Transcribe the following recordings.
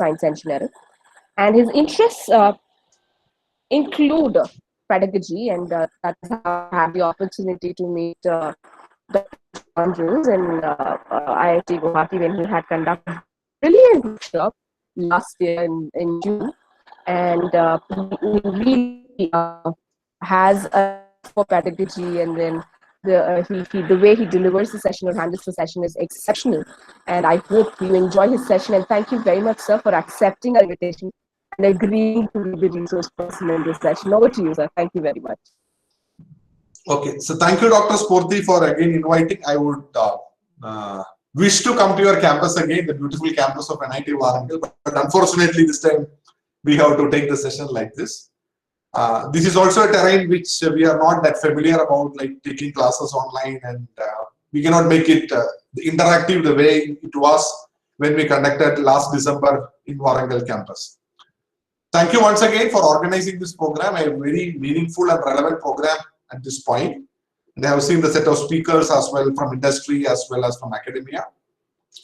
science engineering. And his interests include pedagogy, and that is how I had the opportunity to meet Dr. John Jones in IIT Guwahati when he had conducted a brilliant workshop last year in June. And he really has a for pedagogy, and then the way he delivers the session or handles the session is exceptional. And I hope you enjoy his session. And thank you very much, sir, for accepting our invitation and agreeing to be the resource person in this session. Over to you, sir. Thank you very much. Okay, so thank you, Dr. Spurti, for again inviting. I would wish to come to your campus again, the beautiful campus of NIT Warangal, but unfortunately this time we have to take the session like this. This is also a terrain which we are not that familiar about, like taking classes online, and we cannot make it interactive the way it was when we conducted last December in Warangal campus. Thank you once again for organizing this program, a very meaningful and relevant program at this point. And I have seen the set of speakers as well from industry as well as from academia.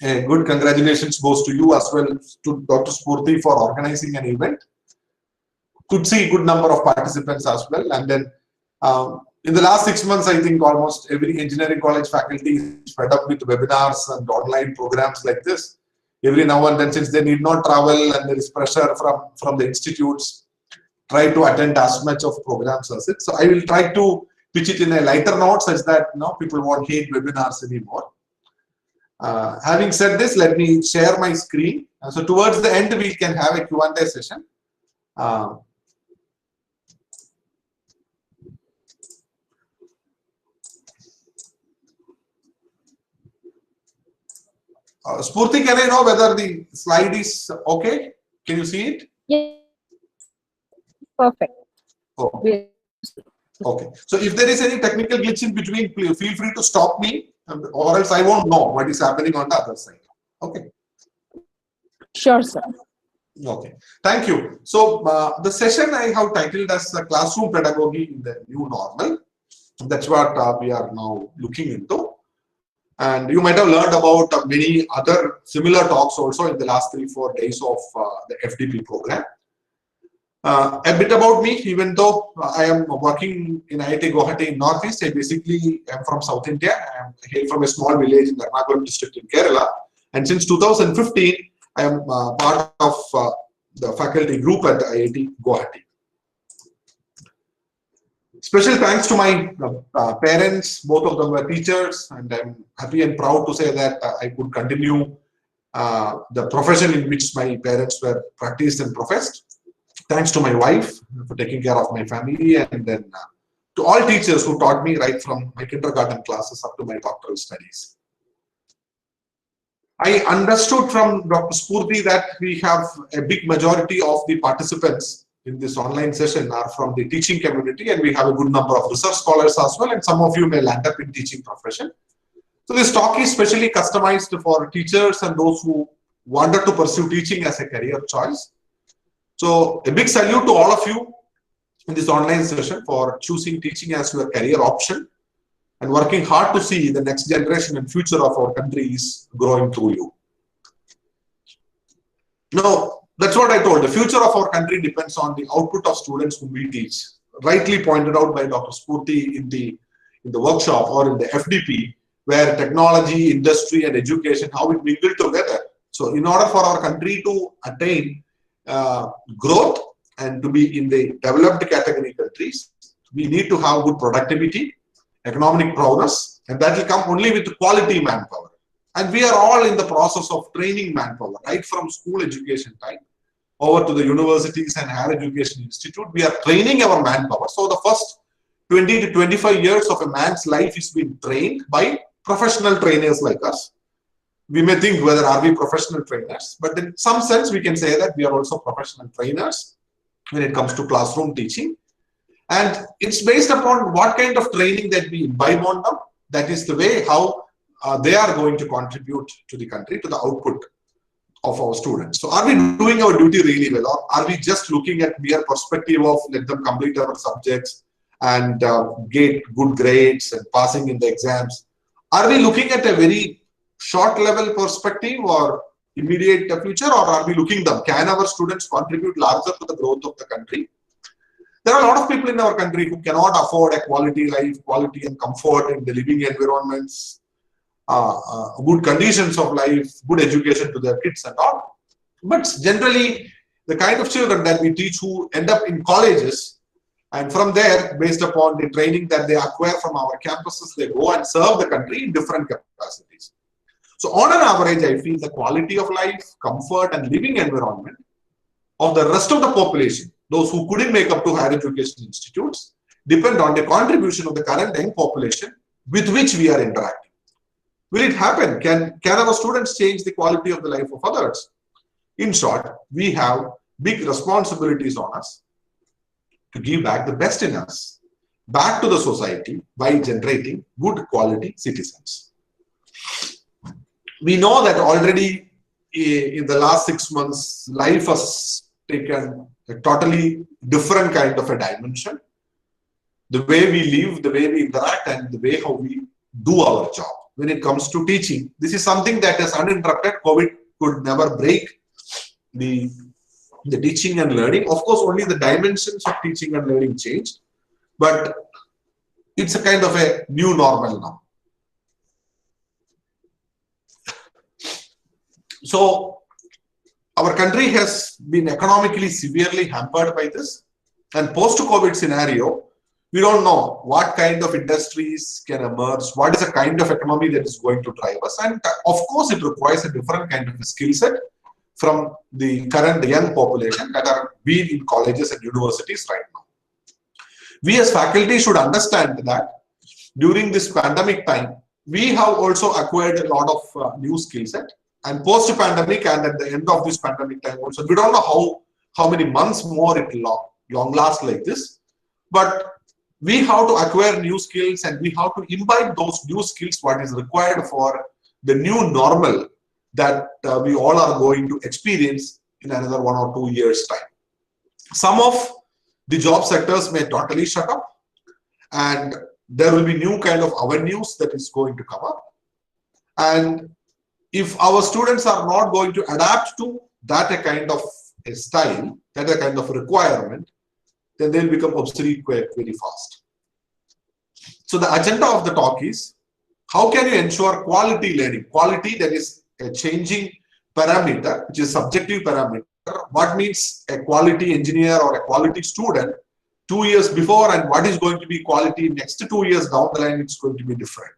A good congratulations goes to you as well, to Dr. Spurti, for organizing an event. Could see a good number of participants as well. And then in the last 6 months, I think almost every engineering college faculty is fed up with webinars and online programs like this. Every now and then, since they need not travel and there is pressure from the institutes, try to attend as much of programs as it. So I will try to pitch it in a lighter note such that people won't hate webinars anymore. Having said this, let me share my screen. So towards the end, we can have a Q&A session. Spurti, can I know whether the slide is okay? Can you see it? Yeah. Perfect. Oh. Okay. So if there is any technical glitch in between, feel free to stop me, or else I won't know what is happening on the other side. Okay. Sure, sir. Okay. Thank you. So the session I have titled as Classroom Pedagogy in the New Normal. That's what we are now looking into. And you might have learned about many other similar talks also in the last 3-4 days of the FDP program. A bit about me, even though I am working in IIT Guwahati in Northeast, I basically am from South India. I hail from a small village in the Ernakulam district in Kerala. And since 2015, I am part of the faculty group at IIT Guwahati. Special thanks to my parents. Both of them were teachers, and I'm happy and proud to say that I could continue the profession in which my parents were practiced and professed. Thanks to my wife for taking care of my family, and then to all teachers who taught me right from my kindergarten classes up to my doctoral studies. I understood from Dr. Spurti that we have a big majority of the participants in this online session are from the teaching community, and we have a good number of research scholars as well, and some of you may land up in teaching profession. So this talk is specially customized for teachers and those who wanted to pursue teaching as a career choice. So a big salute to all of you in this online session for choosing teaching as your career option and working hard to see the next generation and future of our country is growing through you. Now, that's what I told. The future of our country depends on the output of students whom we teach. Rightly pointed out by Dr. Spurti in the workshop or in the FDP, where technology, industry, and education, how it mingle together. So in order for our country to attain growth and to be in the developed category countries, we need to have good productivity, economic prowess, and that will come only with quality manpower. And we are all in the process of training manpower, right from school education time over to the universities and higher education institute. We are training our manpower. So the first 20 to 25 years of a man's life is being trained by professional trainers like us. We may think whether are we professional trainers, but in some sense we can say that we are also professional trainers when it comes to classroom teaching. And it's based upon what kind of training that we imbibe on them. That is the way how they are going to contribute to the country, to the output of our students. So are we doing our duty really well, or are we just looking at mere perspective of let them complete our subjects and get good grades and passing in the exams? Are we looking at a very short level perspective, or immediate future, or are we looking them? Can our students contribute larger to the growth of the country? There are a lot of people in our country who cannot afford a quality life, quality and comfort in the living environments, good conditions of life, good education to their kids and all. But generally, the kind of children that we teach who end up in colleges, and from there, based upon the training that they acquire from our campuses, they go and serve the country in different capacities. So on an average, I feel the quality of life, comfort and living environment of the rest of the population, those who couldn't make up to higher education institutes, depend on the contribution of the current young population with which we are interacting. Will it happen? Can our students change the quality of the life of others? In short, we have big responsibilities on us to give back the best in us, back to the society by generating good quality citizens. We know that already in the last 6 months, life has taken a totally different kind of a dimension. The way we live, the way we interact, and the way how we do our job. When it comes to teaching, this is something that is uninterrupted. COVID could never break the teaching and learning. Of course, only the dimensions of teaching and learning change, but it's a kind of a new normal now. So our country has been economically severely hampered by this, and post-COVID scenario, we don't know what kind of industries can emerge, what is the kind of economy that is going to drive us, and of course it requires a different kind of a skill set from the current young population that are being in colleges and universities right now. We as faculty should understand that during this pandemic time, we have also acquired a lot of new skill set. And post-pandemic and at the end of this pandemic time also, we don't know how many months more it will long last like this. But we have to acquire new skills and we have to imbibe those new skills, what is required for the new normal that we all are going to experience in another 1 or 2 years' time. Some of the job sectors may totally shut up, and there will be new kind of avenues that is going to come up. And if our students are not going to adapt to that a kind of a style, that a kind of requirement, then they'll become obsolete quite very fast. So the agenda of the talk is, how can you ensure quality learning? Quality, that is a changing parameter, which is subjective parameter. What means a quality engineer or a quality student 2 years before, and what is going to be quality next 2 years down the line, it's going to be different.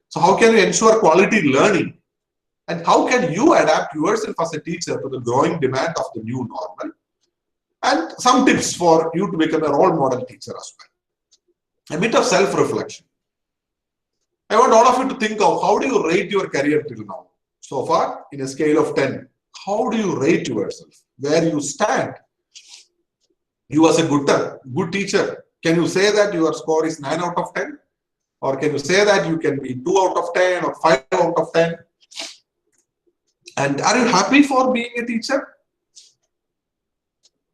So how can you ensure quality learning? And how can you adapt yourself as a teacher to the growing demand of the new normal? And some tips for you to become a role model teacher as well. A bit of self-reflection. I want all of you to think of, how do you rate your career till now? So far, in a scale of 10, how do you rate yourself? Where you stand? You as a good teacher, can you say that your score is 9 out of 10? Or can you say that you can be 2 out of 10 or 5 out of 10? And are you happy for being a teacher?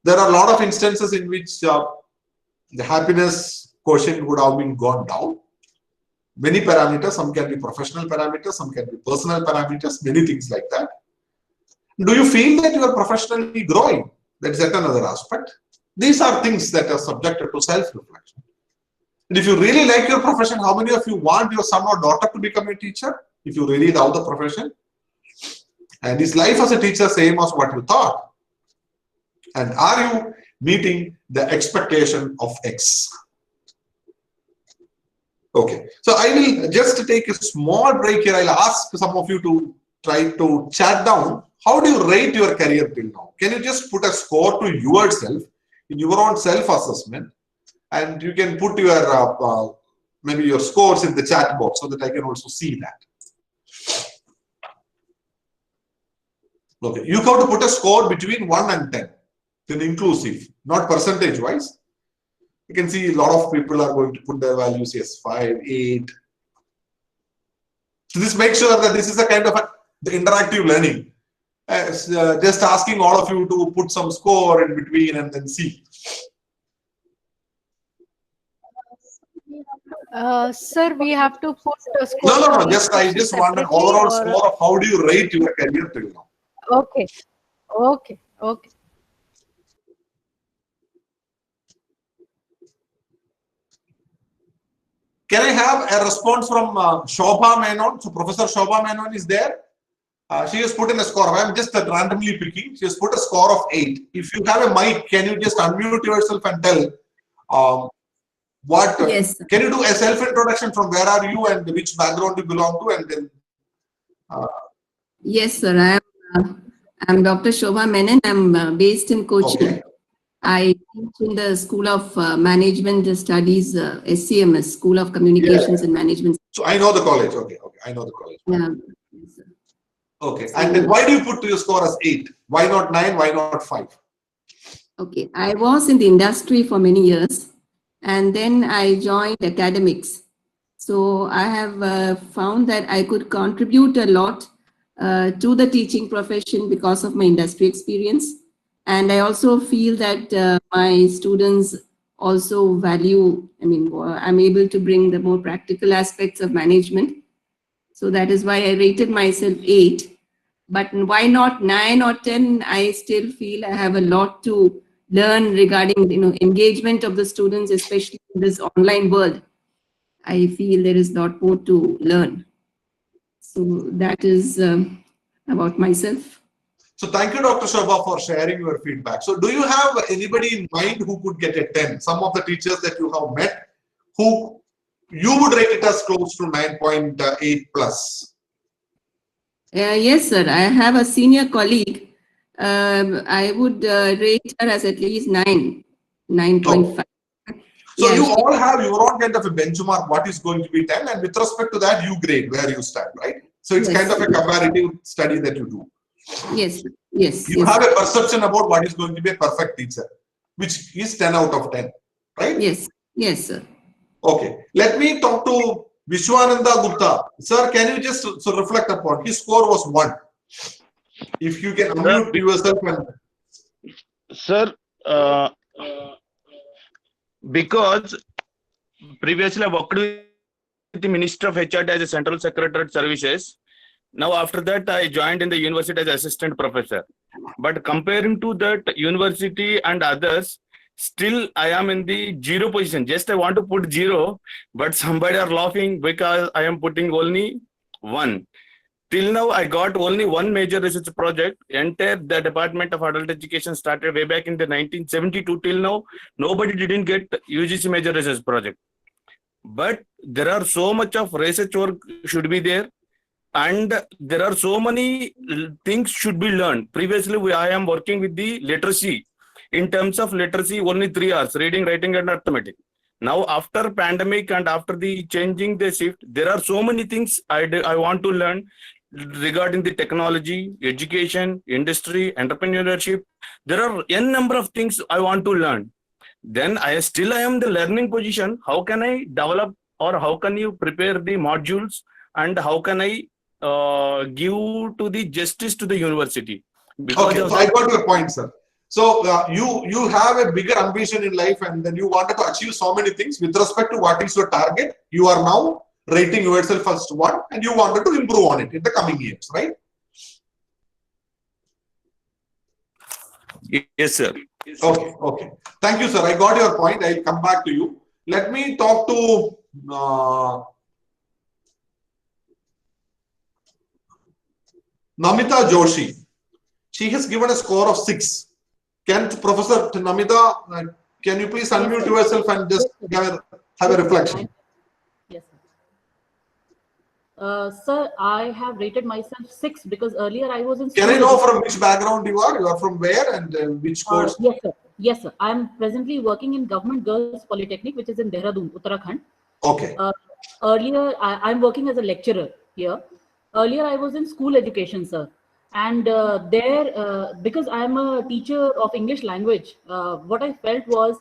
There are a lot of instances in which the happiness quotient would have been gone down. Many parameters, some can be professional parameters, some can be personal parameters, many things like that. Do you feel that you are professionally growing? That is yet another aspect. These are things that are subjected to self-reflection. And if you really like your profession, how many of you want your son or daughter to become a teacher? If you really love the profession? And is life as a teacher same as what you thought? And are you meeting the expectation of X? Okay, so I will just take a small break here. I'll ask some of you to try to chat down. How do you rate your career till now? Can you just put a score to yourself in your own self-assessment? And you can put your maybe your scores in the chat box so that I can also see that. Okay, you have to put a score between 1 and 10, then inclusive, not percentage wise. You can see a lot of people are going to put their values as 5, 8. So this makes sure that this is a kind of the interactive learning. Just asking all of you to put some score in between and then see. Sir, we have to put a score. No. I just want an overall score of how do you rate your career till now. Okay. Okay. Okay. Can I have a response from Shobha Menon? So Professor Shobha Menon is there. She has put in a score. I am just randomly picking. She has put a score of 8. If you have a mic, can you just unmute yourself and tell what? Yes. Can you do a self-introduction from where are you and which background you belong to, and then. Yes, sir. I'm Dr. Shobha Menon. I'm based in Kochi. Okay. I teach in the School of Management Studies, SCMS, School of Communications and Management. So I know the college. Okay. Okay. I know the college. Yeah. Yes, sir. Okay. So, And then why do you put your score as 8? Why not 9? Why not 5? okay. I was in the industry for many years, and then I joined academics. So I have found that I could contribute a lot to the teaching profession because of my industry experience. And I also feel that my students also value, I'm able to bring the more practical aspects of management. So that is why I rated myself 8. But why not 9 or 10? I still feel I have a lot to learn regarding, engagement of the students, especially in this online world. I feel there is a lot more to learn. So that is about myself. So thank you, Dr. Shobha, for sharing your feedback. So do you have anybody in mind who could get a 10? Some of the teachers that you have met who you would rate it as close to 9.8 plus? Yes, sir. I have a senior colleague. I would rate her as at least 9.5. So Yeah, you all have your own kind of a benchmark, what is going to be 10, and with respect to that, you grade where you stand, right? So it's kind of a comparative study that you do. Yes, yes. You have a perception about what is going to be a perfect teacher, which is 10 out of 10, right? Yes, yes, sir. Okay, let me talk to Vishwananda Gupta. Sir, can you just reflect upon his score was 1. If you can unmute yourself and. Sir, because previously I worked with the Minister of HRD as a Central Secretariat Services. Now after that I joined in the university as assistant professor. But comparing to that university and others, still I am in the 0 position. Just I want to put 0, but somebody are laughing because I am putting only 1. Till now, I got only one major research project. Entire the Department of Adult Education started way back in the 1972 till now. Nobody didn't get UGC major research project. But there are so much of research work should be there, and there are so many things should be learned. Previously, I am working with the literacy. In terms of literacy, only 3 hours: reading, writing, and arithmetic. Now, after pandemic and after the changing the shift, there are so many things I want to learn regarding the technology, education, industry, entrepreneurship. There are n number of things I want to learn. Then I am the learning position. How can I develop, or how can you prepare the modules, and how can I give to the justice to the university? Because okay, so I got your point, sir. So you have a bigger ambition in life, and then you wanted to achieve so many things. With respect to what is your target, you are now rating yourself as 1, and you wanted to improve on it in the coming years, right? yes, sir. Okay, okay. Thank you, sir. I got your point. I'll come back to you. Let me talk to Namita Joshi. She has given a score of 6. Can Professor Namita, can you please unmute yourself and just have a reflection? Yes, sir. Sir, I have rated myself 6 because earlier I was in. Can I know from which background you are? You are from where and which course? Yes, sir. Yes, sir. I am presently working in Government Girls Polytechnic, which is in Dehradun, Uttarakhand. Okay. Earlier, I'm working as a lecturer here. Earlier, I was in school education, sir. And because I'm a teacher of English language, what I felt was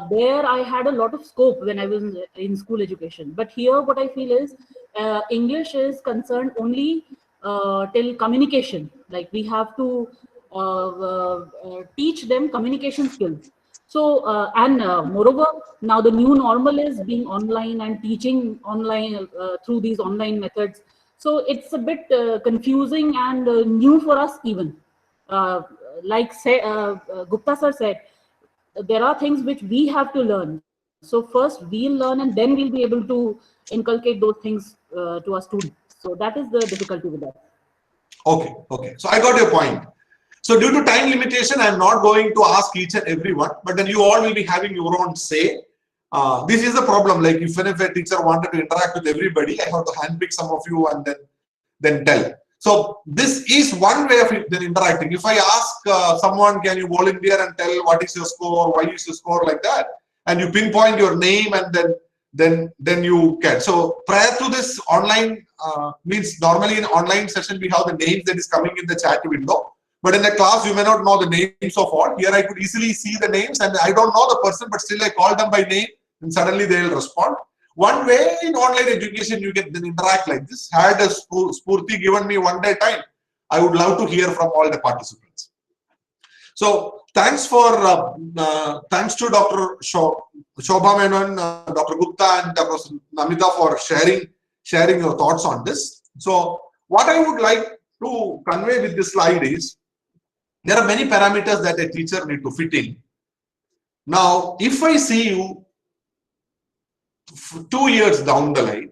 there I had a lot of scope when I was in school education. But here, what I feel is English is concerned only till communication. Like we have to teach them communication skills. So, moreover, now the new normal is being online and teaching online through these online methods. So it's a bit confusing and new for us even. Like Gupta sir said, there are things which we have to learn. So first we'll learn and then we'll be able to inculcate those things to our students. So that is the difficulty with that. Okay, okay. So I got your point. So due to time limitation, I'm not going to ask each and everyone, but then you all will be having your own say. This is the problem. Like if a teacher wanted to interact with everybody, I have to handpick some of you and then tell. So this is one way of then interacting. If I ask someone, can you volunteer and tell what is your score, why is your score like that, and you pinpoint your name and then you can. So prior to this online means normally in online session we have the names that is coming in the chat window. But in the class, you may not know the names of all. Here I could easily see the names and I don't know the person, but still I call them by name and suddenly they will respond. One way in online education, you can then interact like this. Had a Spurti given me one day time, I would love to hear from all the participants. So thanks to Dr. Shobha Menon, Dr. Gupta and Dr. Namita for sharing your thoughts on this. So what I would like to convey with this slide is, there are many parameters that a teacher need to fit in. Now, if I see you 2 years down the line,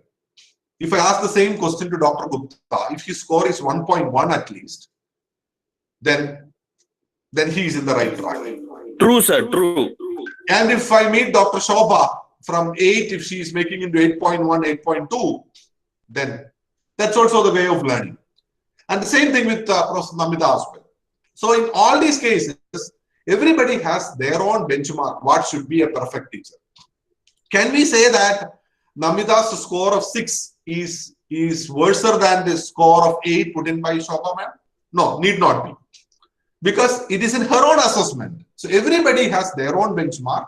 if I ask the same question to Dr. Gupta, if his score is 1.1 at least, then he is in the right track. True, sir, true. And if I meet Dr. Shobha from 8, if she is making into 8.1, 8.2, then that's also the way of learning. And the same thing with Professor Namita as well. So in all these cases, everybody has their own benchmark, what should be a perfect teacher. Can we say that Namita's score of 6 is worse than the score of 8 put in by Shobha ma'am? No, need not be. Because it is in her own assessment. So everybody has their own benchmark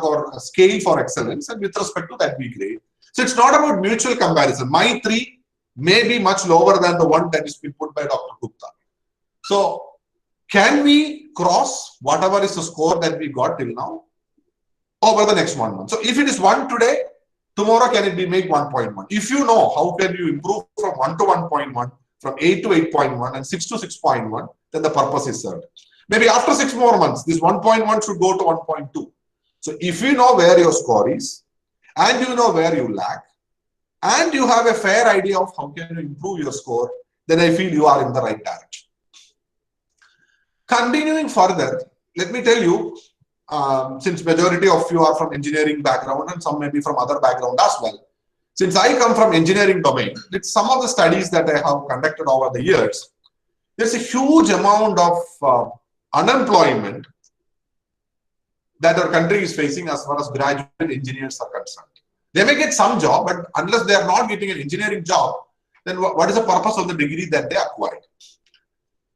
or a scale for excellence, and with respect to that we grade. So it's not about mutual comparison. My 3 may be much lower than the one that is been put by Dr. Gupta. So can we cross whatever is the score that we got till now over the next 1 month? So if it is 1 today, tomorrow can it be made 1.1? If you know how can you improve from 1 to 1.1, from 8 to 8.1 and 6 to 6.1, then the purpose is served. Maybe after 6 more months, this 1.1 should go to 1.2. So if you know where your score is and you know where you lack and you have a fair idea of how can you improve your score, then I feel you are in the right direction. Continuing further, let me tell you, since majority of you are from engineering background and some may be from other background as well. Since I come from engineering domain, with some of the studies that I have conducted over the years, there's a huge amount of unemployment that our country is facing as far as graduate engineers are concerned. They may get some job, but unless they are not getting an engineering job, then what is the purpose of the degree that they acquired?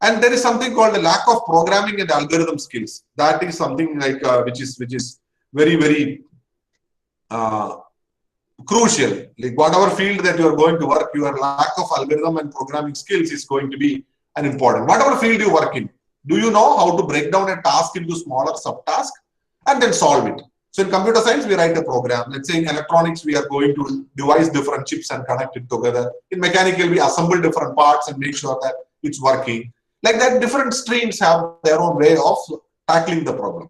And there is something called the lack of programming and algorithm skills. That is something like which is very, very crucial. Like whatever field that you are going to work, your lack of algorithm and programming skills is going to be an important. Whatever field you work in, do you know how to break down a task into smaller subtasks and then solve it? So in computer science, we write a program. Let's say in electronics, we are going to devise different chips and connect it together. In mechanical, we assemble different parts and make sure that it's working. Like that, different streams have their own way of tackling the problem.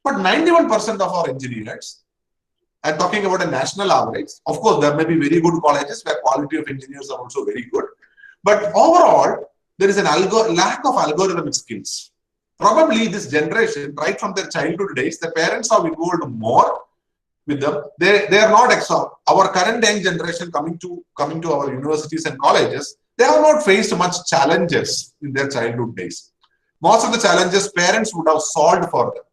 But 91% of our engineers, I'm talking about a national average. Of course, there may be very good colleges where quality of engineers are also very good. But overall, there is an lack of algorithmic skills. Probably this generation, right from their childhood days, the parents are involved more with them. They are not our current young generation coming to our universities and colleges. They have not faced much challenges in their childhood days. Most of the challenges parents would have solved for them,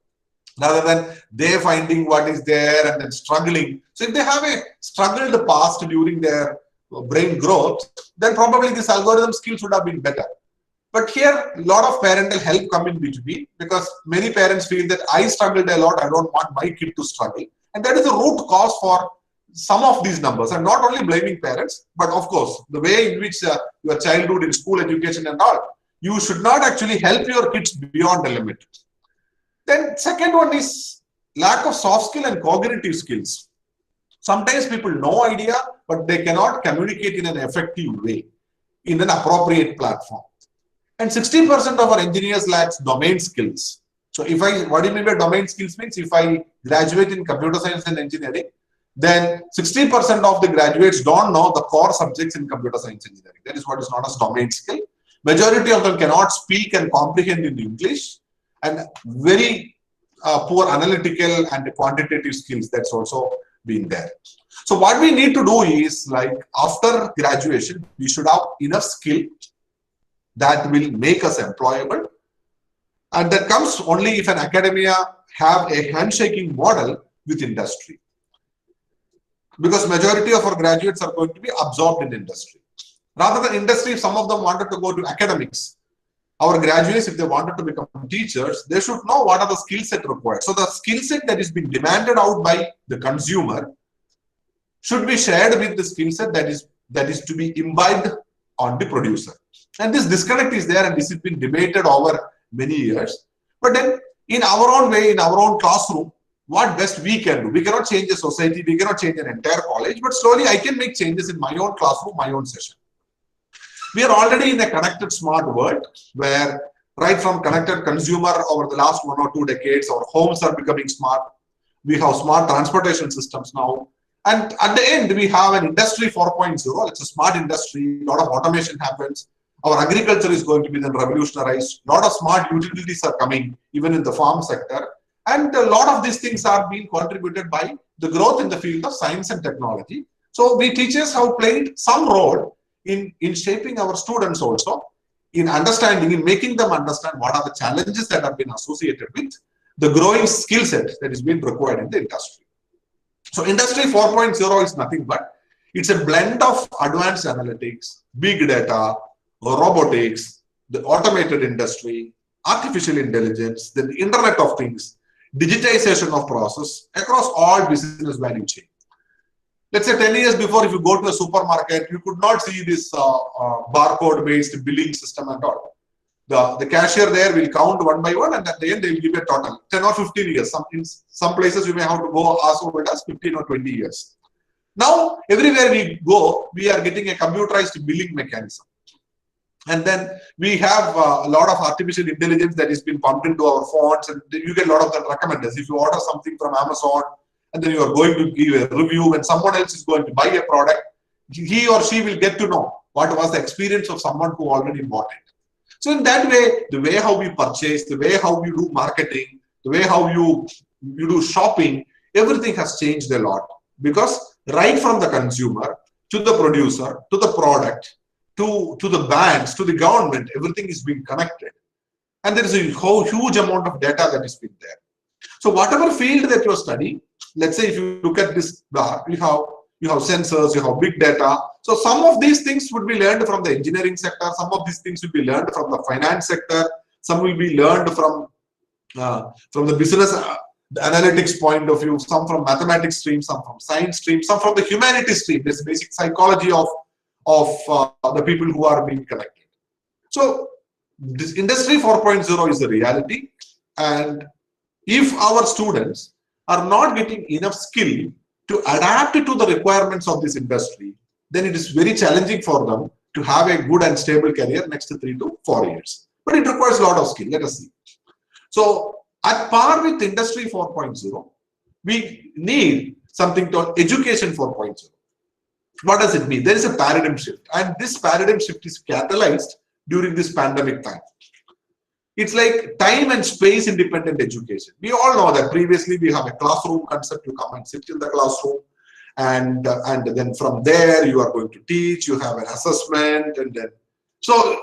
rather than they finding what is there and then struggling. So if they have a struggled past during their brain growth, then probably this algorithm skills would have been better. But here, a lot of parental help come in between, because many parents feel that I struggled a lot, I don't want my kid to struggle. And that is the root cause for some of these numbers. I'm not only blaming parents, but of course, the way in which your childhood in school education and all, you should not actually help your kids beyond the limit. Then second one is lack of soft skill and cognitive skills. Sometimes people no idea but they cannot communicate in an effective way, in an appropriate platform. And 60% of our engineers lacks domain skills. So what do you mean by domain skills means if I graduate in computer science and engineering, then 60% of the graduates don't know the core subjects in computer science engineering. That is what is known as domain skill. Majority of them cannot speak and comprehend in English, and very poor analytical and quantitative skills that's also been there. So what we need to do is, like, after graduation, we should have enough skill that will make us employable. And that comes only if an academia have a handshaking model with industry. Because majority of our graduates are going to be absorbed in industry. Rather than industry, if some of them wanted to go to academics, our graduates, if they wanted to become teachers, they should know what are the skill set required. So the skill set that is being demanded out by the consumer should be shared with the skill set that is to be imbibed on the producer. And this disconnect is there, and this has been debated over many years. But then in our own way, in our own classroom, what best we can do? We cannot change a society, we cannot change an entire college, but slowly I can make changes in my own classroom, my own session. We are already in a connected smart world where right from connected consumer over the last 1 or 2 decades, our homes are becoming smart. We have smart transportation systems now. And at the end, we have an industry 4.0. It's a smart industry. A lot of automation happens. Our agriculture is going to be then revolutionized. A lot of smart utilities are coming, even in the farm sector. And a lot of these things are being contributed by the growth in the field of science and technology. So we teachers have played some role in shaping our students also, in understanding, in making them understand what are the challenges that have been associated with the growing skill set that is being required in the industry. So Industry 4.0 is nothing but it's a blend of advanced analytics, big data, robotics, the automated industry, artificial intelligence, then the Internet of Things, digitization of process across all business value chain. Let's say 10 years before, if you go to a supermarket, you could not see this barcode-based billing system and all. The cashier there will count one by one, and at the end they will give a total. 10 or 15 years. In some places you may have to go as old as 15 or 20 years. Now, everywhere we go, we are getting a computerized billing mechanism. And then we have a lot of artificial intelligence that is being pumped into our phones, and you get a lot of the recommenders. If you order something from Amazon, and then you are going to give a review, and someone else is going to buy a product, he or she will get to know what was the experience of someone who already bought it. So in that way, the way how we purchase, the way how you do marketing, the way how you do shopping, everything has changed a lot. Because right from the consumer, to the producer, to the product, to the banks, to the government, everything is being connected. And there is a huge amount of data that is being there. So whatever field that you are studying, let's say if you look at this bar, you have sensors, you have big data. So some of these things would be learned from the engineering sector, some of these things will be learned from the finance sector, some will be learned from the business the analytics point of view, some from mathematics stream, some from science stream, some from the humanities stream. There's basic psychology of the people who are being connected. So this Industry 4.0 is the reality, and if our students are not getting enough skill to adapt to the requirements of this industry, then it is very challenging for them to have a good and stable career next 3 to 4 years. But it requires a lot of skill. Let us see. So at par with Industry 4.0, we need something called Education 4.0. What does it mean? There is a paradigm shift, and this paradigm shift is catalyzed during this pandemic time. It's like time and space independent education. We all know that previously we have a classroom concept. You come and sit in the classroom, and then from there you are going to teach. You have an assessment, and then so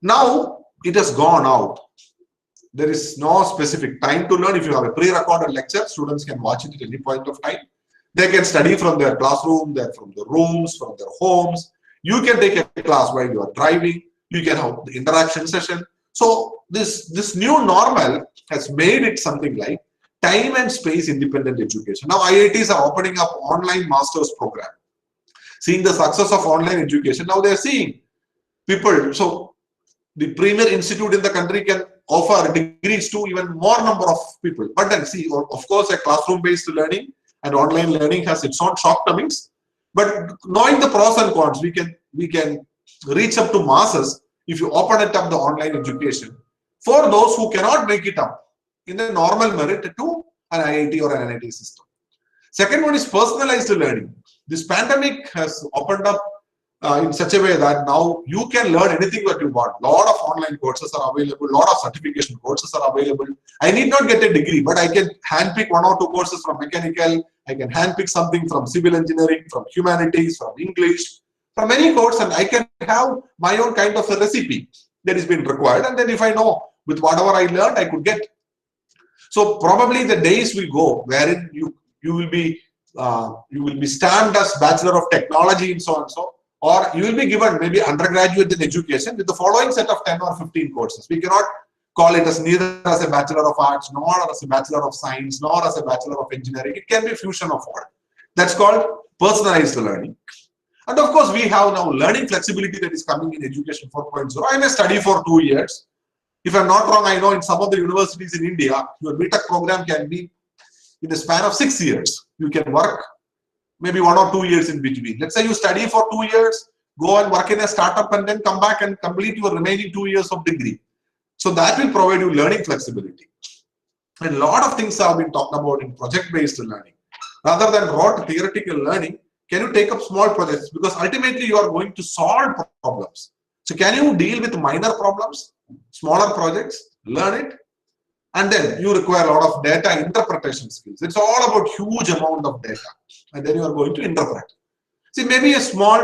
now it has gone out. There is no specific time to learn. If you have a pre-recorded lecture, students can watch it at any point of time. They can study from their classroom, from their rooms, from their homes. You can take a class while you are driving. You can have the interaction session. So this new normal has made it something like time and space independent education. Now IITs are opening up online master's program. Seeing the success of online education, now they are seeing people. So the premier institute in the country can offer degrees to even more number of people. But then see, of course, a classroom-based learning and online learning has its own shortcomings. But knowing the pros and cons, we can reach up to masses if you open it up the online education for those who cannot make it up in the normal merit to an IIT or an NIT system. Second one is personalized learning. This pandemic has opened up in such a way that now you can learn anything that you want. A lot of online courses are available, a lot of certification courses are available. I need not get a degree, but I can handpick 1 or 2 courses from mechanical, I can handpick something from civil engineering, from humanities, from English, from any course, and I can have my own kind of a recipe that is being required. And then if I know with whatever I learned, I could get. So probably the days will go wherein you will be stamped as Bachelor of Technology and so and so, or you will be given maybe undergraduate in education with the following set of 10 or 15 courses. We cannot call it as neither as a Bachelor of Arts, nor as a Bachelor of Science, nor as a Bachelor of Engineering. It can be a fusion of all. That's called personalized learning. And of course, we have now learning flexibility that is coming in Education 4.0. I may study for 2 years. If I'm not wrong, I know in some of the universities in India, your BTech program can be in the span of 6 years. You can work maybe 1 or 2 years in between. Let's say you study for 2 years, go and work in a startup and then come back and complete your remaining 2 years of degree. So that will provide you learning flexibility. And a lot of things have been talked about in project-based learning. Rather than rote theoretical learning, can you take up small projects? Because ultimately you are going to solve problems. So can you deal with minor problems, smaller projects, learn it, and then you require a lot of data interpretation skills. It's all about huge amount of data, and then you are going to interpret. See, maybe a small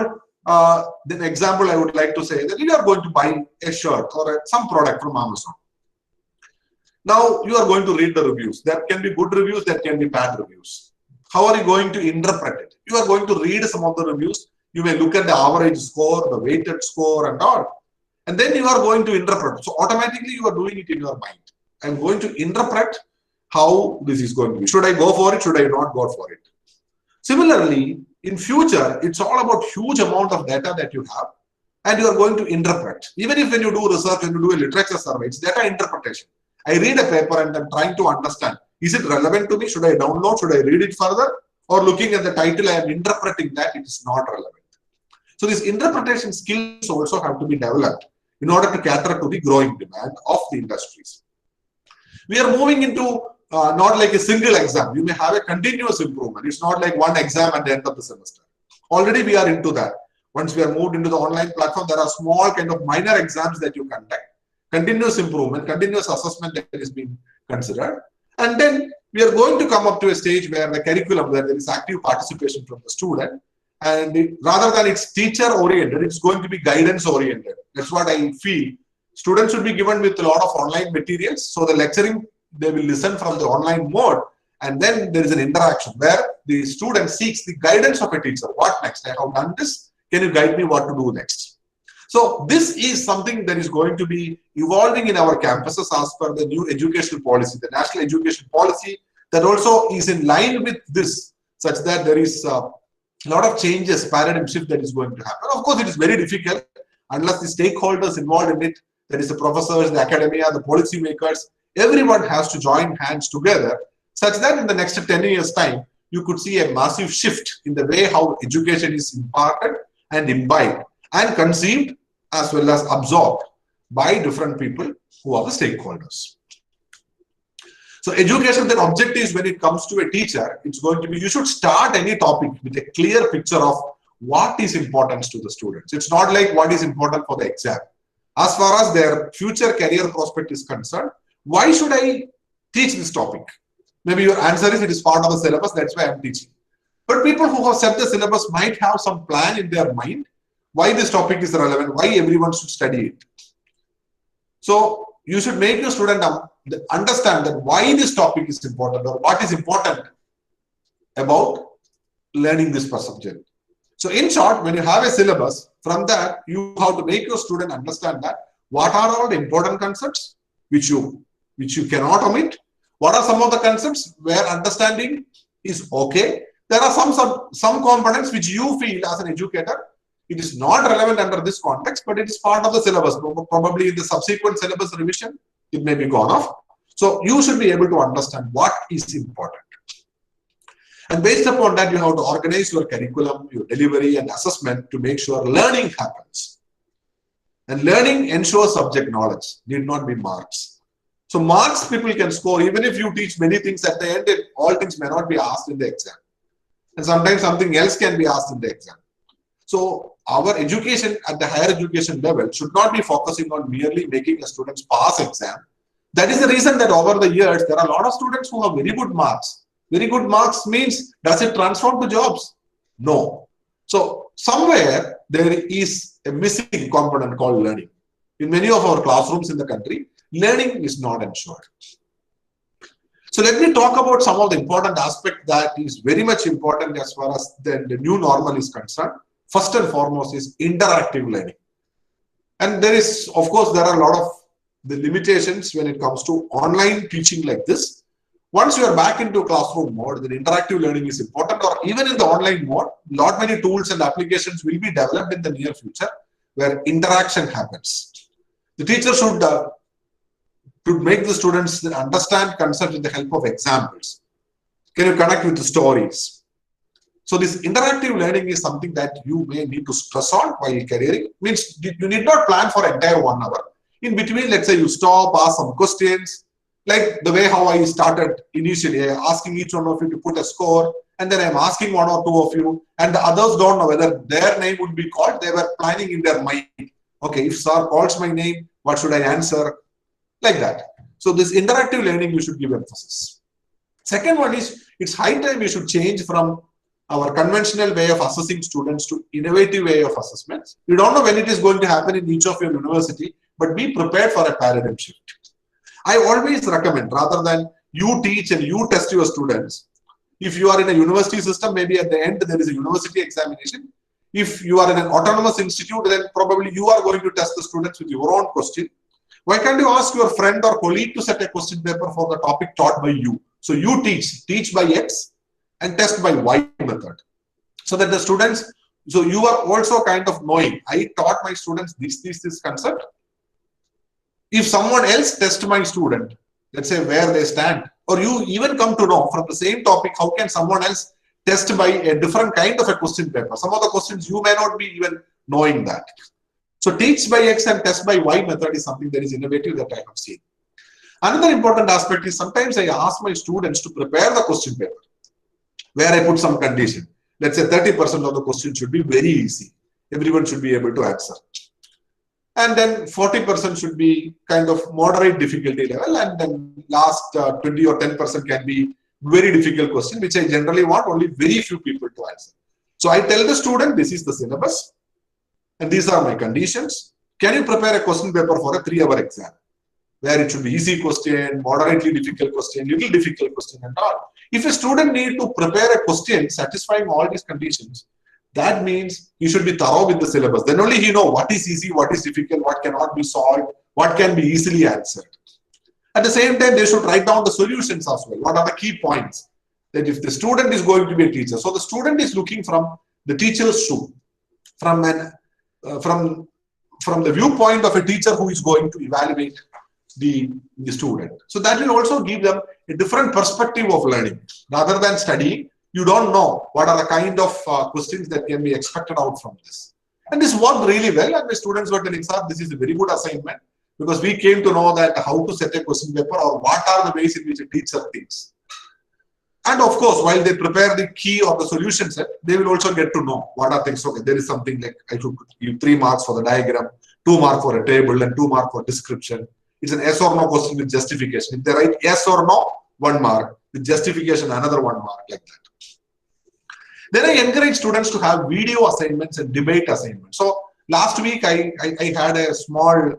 example I would like to say that you are going to buy a shirt or some product from Amazon. Now you are going to read the reviews. There can be good reviews, there can be bad reviews. How are you going to interpret it? You are going to read some of the reviews. You may look at the average score, the weighted score and all. And then you are going to interpret. So automatically you are doing it in your mind. I'm going to interpret how this is going to be. Should I go for it? Should I not go for it? Similarly, in future, it's all about huge amount of data that you have and you are going to interpret. Even if when you do research, when you do a literature survey, it's data interpretation. I read a paper and I'm trying to understand, is it relevant to me? Should I download? Should I read it further? Or looking at the title, I am interpreting that it is not relevant. So these interpretation skills also have to be developed in order to cater to the growing demand of the industries. We are moving into not like a single exam. You may have a continuous improvement. It's not like one exam at the end of the semester. Already we are into that. Once we are moved into the online platform, there are small kind of minor exams that you conduct. Continuous improvement, continuous assessment that is being considered. And then we are going to come up to a stage where the curriculum, where there is active participation from the student. And rather than it's teacher oriented, it's going to be guidance oriented. That's what I feel. Students should be given with a lot of online materials. So the lecturing, they will listen from the online mode. And then there is an interaction where the student seeks the guidance of a teacher. What next? I have done this. Can you guide me what to do next? So this is something that is going to be evolving in our campuses as per the new educational policy, the national education policy that also is in line with this, such that there is a lot of changes, paradigm shift that is going to happen. Of course, it is very difficult unless the stakeholders involved in it, that is the professors, the academia, the policy makers, everyone has to join hands together such that in the next 10 years time, you could see a massive shift in the way how education is imparted and imbibed and conceived as well as absorbed by different people who are the stakeholders. So education, then objectives when it comes to a teacher, it's going to be, you should start any topic with a clear picture of what is important to the students. It's not like what is important for the exam. As far as their future career prospect is concerned, why should I teach this topic? Maybe your answer is it is part of the syllabus, that's why I'm teaching. But people who have set the syllabus might have some plan in their mind why this topic is relevant, why everyone should study it. So you should make your student understand that why this topic is important or what is important about learning this subject. So in short, when you have a syllabus, from that you have to make your student understand that what are all the important concepts which you cannot omit. What are some of the concepts where understanding is okay? There are some components which you feel as an educator, it is not relevant under this context, but it is part of the syllabus. Probably in the subsequent syllabus revision, it may be gone off. So you should be able to understand what is important. And based upon that, you have to organize your curriculum, your delivery and assessment to make sure learning happens. And learning ensures subject knowledge, need not be marks. So marks people can score even if you teach many things at the end, all things may not be asked in the exam. And sometimes something else can be asked in the exam. So our education at the higher education level should not be focusing on merely making a students pass exam. That is the reason that over the years, there are a lot of students who have very good marks. Very good marks means, does it transform to jobs? No. So somewhere there is a missing component called learning. In many of our classrooms in the country, learning is not ensured. So let me talk about some of the important aspects that is very much important as far as the new normal is concerned. First and foremost is interactive learning. And there is, of course, there are a lot of the limitations when it comes to online teaching like this. Once you are back into classroom mode, then interactive learning is important, or even in the online mode, lot many tools and applications will be developed in the near future where interaction happens. The teacher should make the students understand concepts with the help of examples. Can you connect with the stories? So this interactive learning is something that you may need to stress on while careering. Means you need not plan for entire 1 hour. In between, let's say you stop, ask some questions, like the way how I started initially, asking each one of you to put a score, and then I'm asking 1 or 2 of you, and the others don't know whether their name would be called. They were planning in their mind. Okay, if sir calls my name, what should I answer? Like that. So this interactive learning, you should give emphasis. Second one is, it's high time we should change from our conventional way of assessing students to innovative way of assessments. You don't know when it is going to happen in each of your university, but be prepared for a paradigm shift. I always recommend, rather than you teach and you test your students, if you are in a university system, maybe at the end there is a university examination. If you are in an autonomous institute, then probably you are going to test the students with your own question. Why can't you ask your friend or colleague to set a question paper for the topic taught by you? So you teach by X and test by Y method. So that the students, so you are also kind of knowing, I taught my students this concept. If someone else tests my student, let's say where they stand, or you even come to know from the same topic, how can someone else test by a different kind of a question paper? Some of the questions you may not be even knowing that. So teach by X and test by Y method is something that is innovative that I have seen. Another important aspect is sometimes I ask my students to prepare the question paper where I put some condition. Let's say 30% of the question should be very easy. Everyone should be able to answer. And then 40% should be kind of moderate difficulty level, and then last 20 or 10% can be very difficult question, which I generally want only very few people to answer. So I tell the student, this is the syllabus and these are my conditions. Can you prepare a question paper for a 3-hour exam where it should be easy question, moderately difficult question, little difficult question and all. If a student need to prepare a question satisfying all these conditions, that means he should be thorough with the syllabus. Then only he know what is easy, what is difficult, what cannot be solved, what can be easily answered. At the same time, they should write down the solutions as well. What are the key points? That if the student is going to be a teacher, so the student is looking from the teacher's shoe, from the viewpoint of a teacher who is going to evaluate the student. So that will also give them a different perspective of learning. Rather than studying, you don't know what are the kind of questions that can be expected out from this. And this worked really well, and the students were telling, sir, this is a very good assignment, because we came to know that how to set a question paper or what are the ways in which a teacher thinks. And of course, while they prepare the key or the solution set, they will also get to know what are things. Okay, there is something like I should give 3 marks for the diagram, 2 marks for a table, and 2 marks for description. It's an yes or no question with justification. If they write yes or no, 1 mark. With justification, another 1 mark, like that. Then I encourage students to have video assignments and debate assignments. So last week, I had a small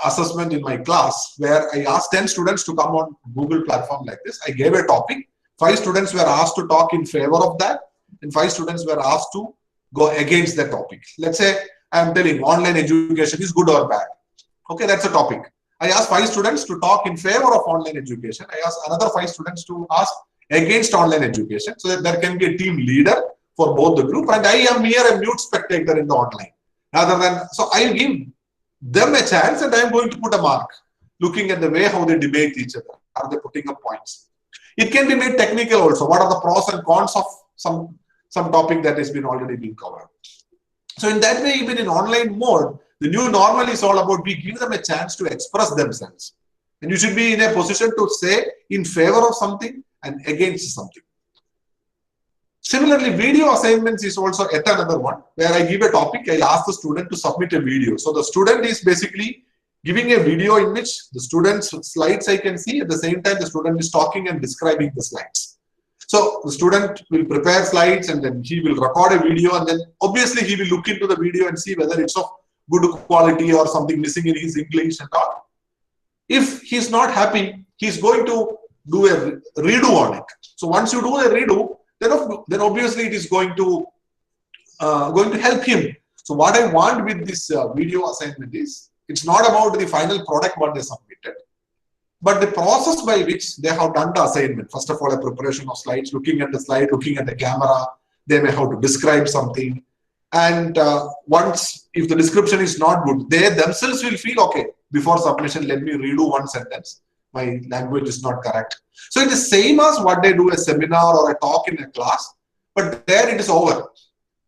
assessment in my class where I asked 10 students to come on Google platform like this. I gave a topic. 5 students were asked to talk in favor of that, and 5 students were asked to go against the topic. Let's say I'm telling online education is good or bad. Okay, that's a topic. I asked 5 students to talk in favor of online education. I asked another 5 students to ask against online education, so that there can be a team leader for both the group, and I am mere a mute spectator in the online. Rather than, so I will give them a chance, and I am going to put a mark, looking at the way how they debate each other. Are they putting up points? It can be made technical also. What are the pros and cons of some topic that has been already been covered. So in that way, even in online mode, the new normal is all about we give them a chance to express themselves. And you should be in a position to say in favor of something and against something. Similarly, video assignments is also yet another one where I give a topic, I ask the student to submit a video. So the student is basically giving a video in which the student's slides I can see, at the same time the student is talking and describing the slides. So the student will prepare slides and then he will record a video, and then obviously he will look into the video and see whether it's of good quality or something missing in his English and all. If he's not happy, he's going to do a redo on it. So once you do a redo, then obviously it is going to help him. So what I want with this video assignment is, it's not about the final product what they submitted, but the process by which they have done the assignment. First of all, a preparation of slides, looking at the slide, looking at the camera, they may have to describe something. And once, if the description is not good, they themselves will feel, okay, before submission, let me redo one sentence. My language is not correct. So it is same as what they do a seminar or a talk in a class, but there it is over.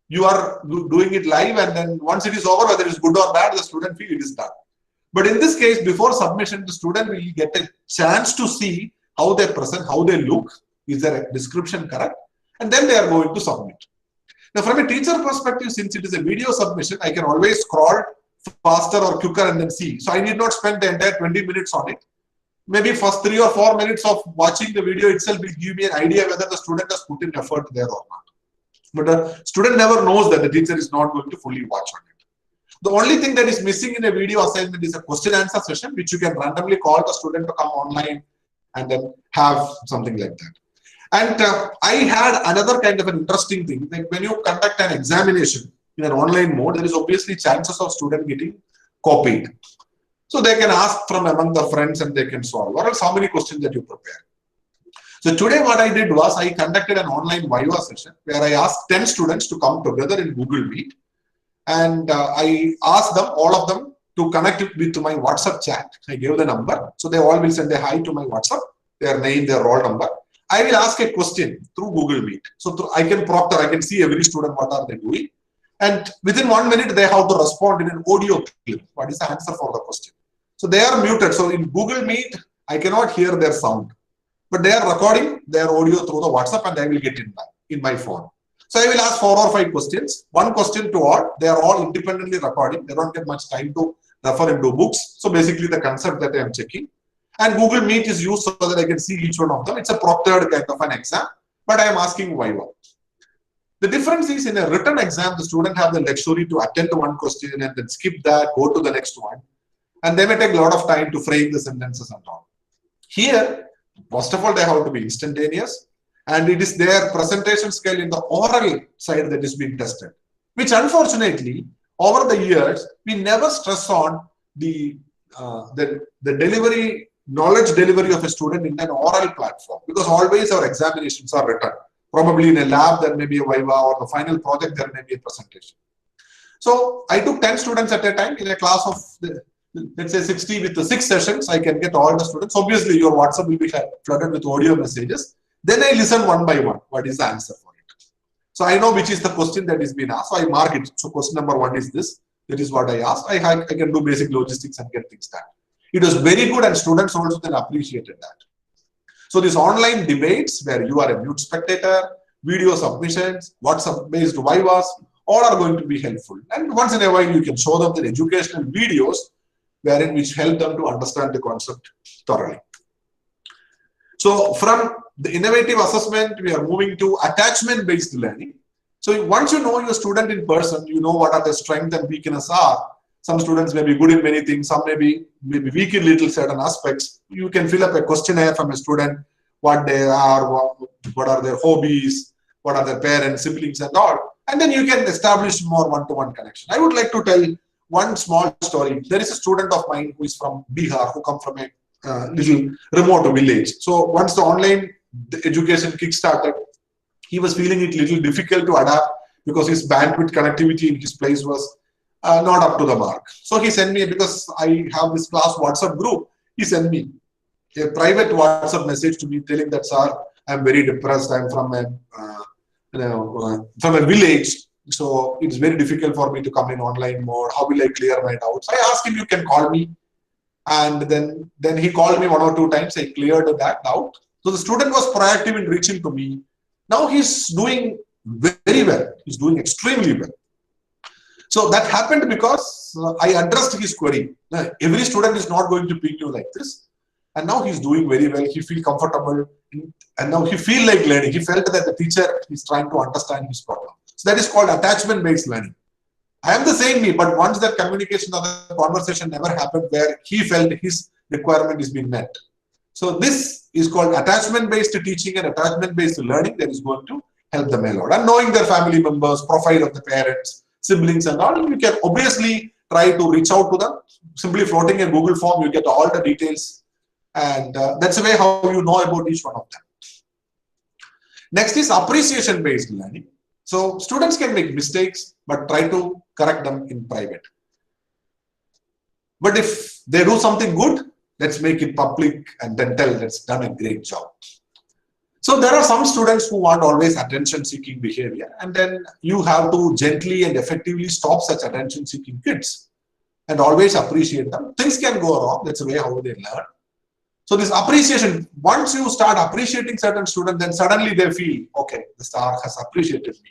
You are doing it live, and then once it is over, whether it is good or bad, the student feel it is done. But in this case, before submission, the student will get a chance to see how they present, how they look, is their description correct, and then they are going to submit. Now, from a teacher perspective, since it is a video submission, I can always scroll faster or quicker and then see. So I need not spend the entire 20 minutes on it. Maybe first 3 or 4 minutes of watching the video itself will give me an idea whether the student has put in effort there or not. But the student never knows that the teacher is not going to fully watch on it. The only thing that is missing in a video assignment is a question answer session, which you can randomly call the student to come online and then have something like that. And I had another kind of an interesting thing. Like when you conduct an examination in an online mode, there is obviously chances of student getting copied. So they can ask from among the friends and they can solve, or else how many questions that you prepare. So today what I did was I conducted an online Viva session where I asked 10 students to come together in Google Meet. And I asked them, all of them, to connect with my WhatsApp chat. I gave the number. So they all will send a hi to my WhatsApp, their name, their roll number. I will ask a question through Google Meet. So I can proctor, I can see every student what are they doing. And within 1 minute, they have to respond in an audio clip. What is the answer for the question? So they are muted. So in Google Meet, I cannot hear their sound. But they are recording their audio through the WhatsApp and I will get it in my phone. So I will ask 4 or 5 questions. One question to all. They are all independently recording. They don't get much time to refer into books. So basically the concept that I am checking. And Google Meet is used so that I can see each one of them. It's a proctored kind of an exam, but I am asking Viva. The difference is in a written exam, the student have the luxury to attend to one question and then skip that, go to the next one. And they may take a lot of time to frame the sentences and all. Here, first of all, they have to be instantaneous. And it is their presentation skill in the oral side that is being tested, which unfortunately, over the years, we never stress on the delivery, knowledge delivery of a student in an oral platform, because always our examinations are written. Probably in a lab, there may be a Viva, or the final project, there may be a presentation. So I took 10 students at a time in a class of, let's say 60 with the 6 sessions, I can get all the students. Obviously, your WhatsApp will be flooded with audio messages. Then I listen one by one. What is the answer for it? So I know which is the question that is being asked. So I mark it. So question number 1 is this. That is what I asked. I can do basic logistics and get things done. It was very good, and students also then appreciated that. So these online debates where you are a mute spectator, video submissions, WhatsApp-based Vivas, all are going to be helpful. And once in a while, you can show them the educational videos wherein which help them to understand the concept thoroughly. So from the innovative assessment, we are moving to attachment-based learning. So once you know your student in person, you know what are their strengths and weaknesses are. Some students may be good in many things, some may be weak in little certain aspects. You can fill up a questionnaire from a student, what they are, what are their hobbies, what are their parents, siblings and all. And then you can establish more one-to-one connection. I would like to tell one small story. There is a student of mine who is from Bihar, who come from a little remote village. So once the online education kick-started, he was feeling it little difficult to adapt because his bandwidth connectivity in his place was not up to the mark. So he sent me, because I have this class WhatsApp group, he sent me a private WhatsApp message to me telling that, sir, I'm very depressed. I'm from a from a village. So it's very difficult for me to come in online mode. How will I clear my doubts? I asked him, you can call me. And then he called me 1 or 2 times. I cleared that doubt. So the student was proactive in reaching to me. Now he's doing very well. He's doing extremely well. So that happened because I addressed his query. Now, every student is not going to ping you like this. And now he's doing very well. He feels comfortable. And now he feels like learning. He felt that the teacher is trying to understand his problem. So that is called attachment-based learning. I am the same me, but once that communication or the conversation never happened where he felt his requirement is being met. So this is called attachment-based teaching and attachment-based learning that is going to help them a lot. And knowing their family members, profile of the parents, siblings and all, you can obviously try to reach out to them. Simply floating a Google form, you get all the details. And that's the way how you know about each one of them. Next is appreciation-based learning. So students can make mistakes, but try to correct them in private. But if they do something good, let's make it public and then tell that's done a great job. So there are some students who want always attention-seeking behavior, and then you have to gently and effectively stop such attention-seeking kids and always appreciate them. Things can go wrong. That's the way how they learn. So this appreciation, once you start appreciating certain students, then suddenly they feel, okay, the star has appreciated me.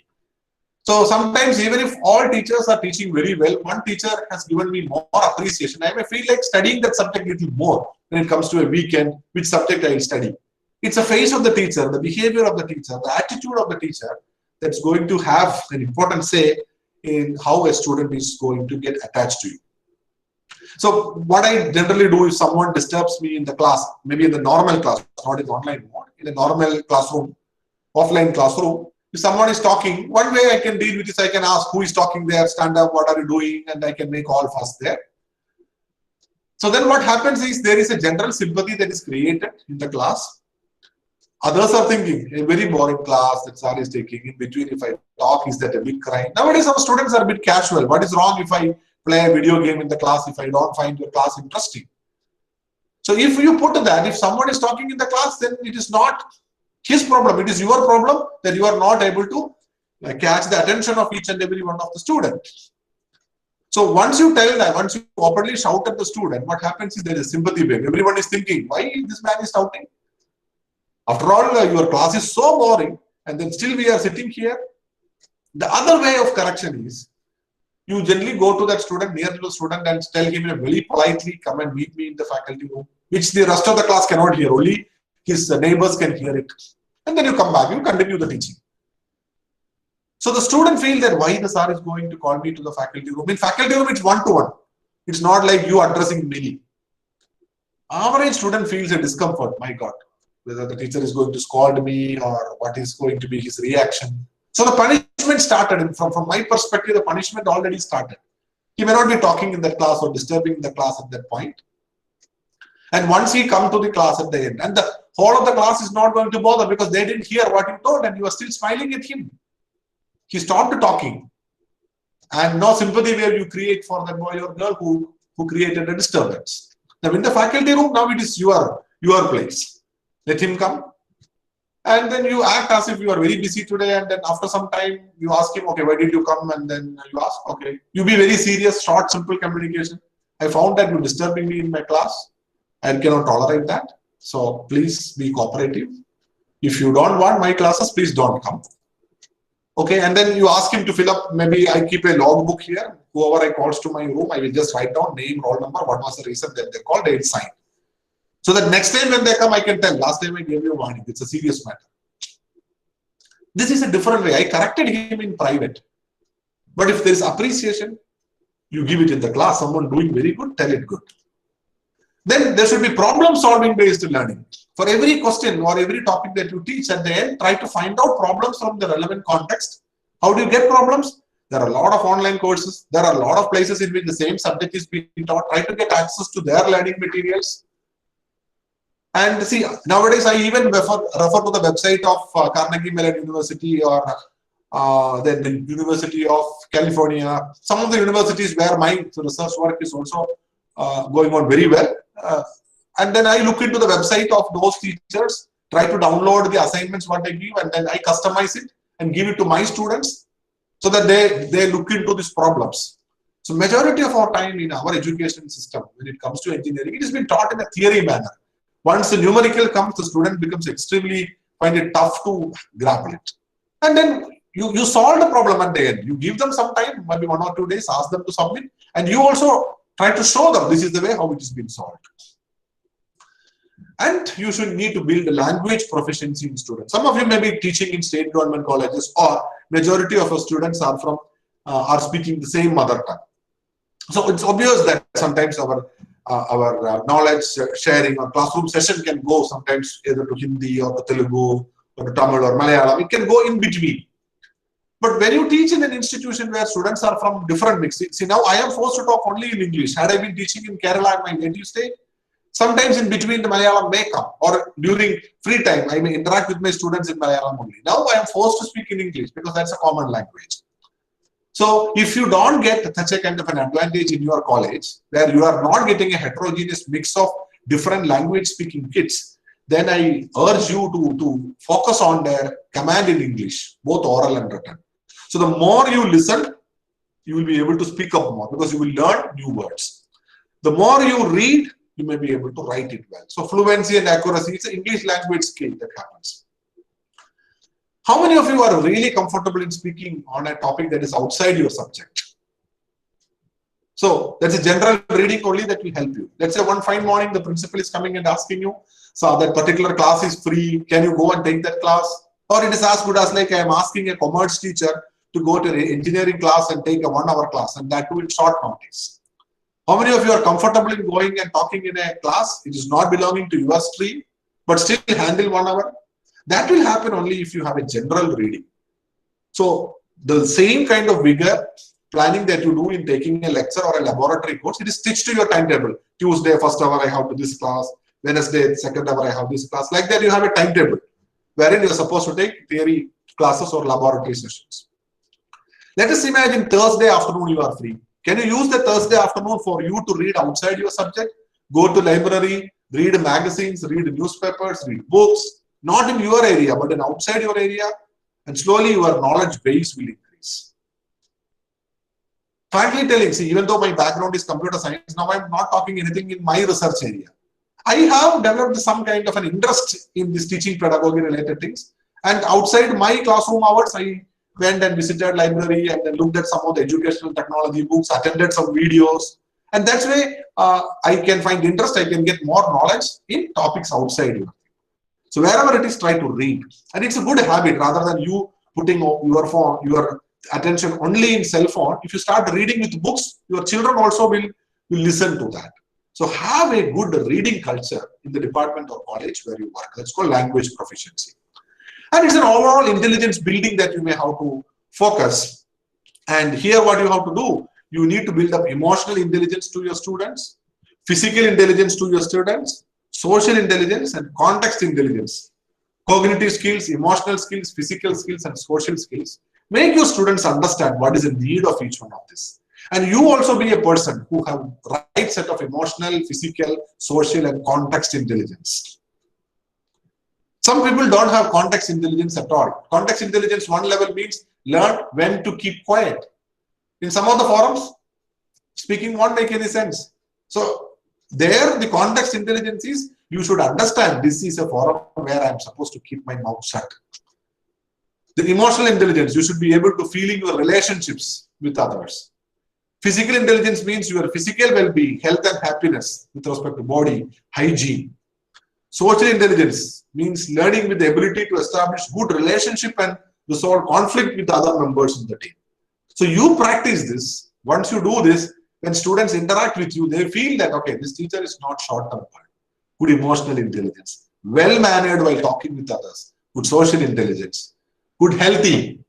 So sometimes even if all teachers are teaching very well, one teacher has given me more appreciation, I may feel like studying that subject a little more when it comes to a weekend, which subject I will study. It's a face of the teacher, the behavior of the teacher, the attitude of the teacher that's going to have an important say in how a student is going to get attached to you. So what I generally do if someone disturbs me in the class, maybe in the normal class, not in online mode, in a normal classroom, offline classroom, if someone is talking, one way I can deal with is I can ask who is talking there, stand up, what are you doing, and I can make all fuss there. So then what happens is there is a general sympathy that is created in the class. Others are thinking, a very boring class that sir is taking, in between if I talk, is that a big crime? Nowadays our students are a bit casual. What is wrong if I play a video game in the class if I don't find your class interesting? So if you put that, if someone is talking in the class, then it is not his problem, it is your problem that you are not able to catch the attention of each and every one of the students. So once you tell that, once you openly shout at the student, what happens is there is a sympathy wave. Everyone is thinking, why this man is shouting? After all, your class is so boring, and then still we are sitting here. The other way of correction is, you generally go to that student, near to the student, and tell him very politely, come and meet me in the faculty room, which the rest of the class cannot hear, only his neighbors can hear it. And then you come back, you continue the teaching. So the student feels that why the sir is going to call me to the faculty room. In faculty room, it's one-to-one. It's not like you addressing many. Average student feels a discomfort, my God, whether the teacher is going to scold me or what is going to be his reaction. So the punishment started, and from my perspective, the punishment already started. He may not be talking in that class or disturbing the class at that point. And once he comes to the class at the end, and the whole of the class is not going to bother because they didn't hear what you told and you are still smiling at him. He stopped talking. And no sympathy where you create for that boy or girl who created a disturbance. Now in the faculty room, now it is your place. Let him come. And then you act as if you are very busy today, and then after some time you ask him, okay, why did you come? And then you ask, okay, you be very serious, short, simple communication. I found that you're disturbing me in my class. I cannot tolerate that. So please be cooperative. If you don't want my classes, please don't come. Okay, and then you ask him to fill up, maybe I keep a logbook here. Whoever I calls to my room, I will just write down name, roll number, what was the reason that they called, they will sign. So that next time when they come, I can tell, last time I gave you a warning, it's a serious matter. This is a different way. I corrected him in private. But if there is appreciation, you give it in the class, someone doing very good, tell it good. Then there should be problem-solving based learning. For every question or every topic that you teach, at the end, try to find out problems from the relevant context. How do you get problems? There are a lot of online courses. There are a lot of places in which the same subject is being taught. Try to get access to their learning materials. And see, nowadays I even refer to the website of Carnegie Mellon University or the University of California. Some of the universities where my research work is also going on very well. And then I look into the website of those teachers, try to download the assignments what they give, and then I customize it and give it to my students so that they look into these problems. So majority of our time in our education system, when it comes to engineering, it has been taught in a theory manner. Once the numerical comes, the student becomes extremely, find it tough to grapple it. And then you solve the problem at the end. You give them some time, maybe 1 or 2 days, ask them to submit, and you also try to show them this is the way how it has been solved. And you should need to build a language proficiency in students. Some of you may be teaching in state government colleges, or majority of our students are from are speaking the same mother tongue. So it's obvious that sometimes our knowledge sharing or classroom session can go sometimes either to Hindi or to Telugu or to Tamil or Malayalam. It can go in between. But when you teach in an institution where students are from different mix, see now I am forced to talk only in English. Had I been teaching in Kerala, my native state, sometimes in between the Malayalam may come, or during free time I may interact with my students in Malayalam only. Now I am forced to speak in English because that's a common language. So if you don't get such a kind of an advantage in your college, where you are not getting a heterogeneous mix of different language speaking kids, then I urge you to focus on their command in English, both oral and written. So the more you listen, you will be able to speak up more because you will learn new words. The more you read, you may be able to write it well. So fluency and accuracy, it's an English language skill that happens. How many of you are really comfortable in speaking on a topic that is outside your subject? So that's a general reading only that will help you. Let's say one fine morning, the principal is coming and asking you, so that particular class is free, can you go and take that class? Or it is as good as like I am asking a commerce teacher to go to an engineering class and take a 1 hour class, and that too in short notice. How many of you are comfortable in going and talking in a class? It is not belonging to your stream, but still handle 1 hour. That will happen only if you have a general reading. So the same kind of vigor, planning that you do in taking a lecture or a laboratory course, it is stitched to your timetable. Tuesday, first hour I have to this class. Wednesday, second hour I have this class. Like that you have a timetable wherein you are supposed to take theory classes or laboratory sessions. Let us imagine Thursday afternoon you are free. Can you use the Thursday afternoon for you to read outside your subject? Go to library, read magazines, read newspapers, read books. Not in your area, but in outside your area, and slowly your knowledge base will increase. Frankly telling, see, even though my background is computer science, now I'm not talking anything in my research area. I have developed some kind of an interest in this teaching pedagogy related things. And outside my classroom hours, I went and visited library and then looked at some of the educational technology books, attended some videos. And that's way I can find interest, I can get more knowledge in topics outside your. So wherever it is, try to read. And it's a good habit rather than you putting your attention only in cell phone. If you start reading with books, your children also will listen to that. So have a good reading culture in the department or college where you work. That's called language proficiency. And it's an overall intelligence building that you may have to focus. And here what you have to do, you need to build up emotional intelligence to your students, physical intelligence to your students, social intelligence and context intelligence, cognitive skills, emotional skills, physical skills, and social skills. Make your students understand what is the need of each one of this. And you also be a person who have right set of emotional, physical, social, and context intelligence. Some people don't have context intelligence at all. Context intelligence, one level means learn when to keep quiet. In some of the forums, speaking won't make any sense. So there, the context intelligence is you should understand this is a forum where I am supposed to keep my mouth shut. The emotional intelligence, you should be able to feel in your relationships with others. Physical intelligence means your physical well-being, health and happiness with respect to body, hygiene. Social intelligence means learning with the ability to establish good relationship and resolve conflict with other members of the team. So you practice this. Once you do this, when students interact with you, they feel that, okay, this teacher is not short-term. Good emotional intelligence, well-mannered while talking with others, good social intelligence, good healthy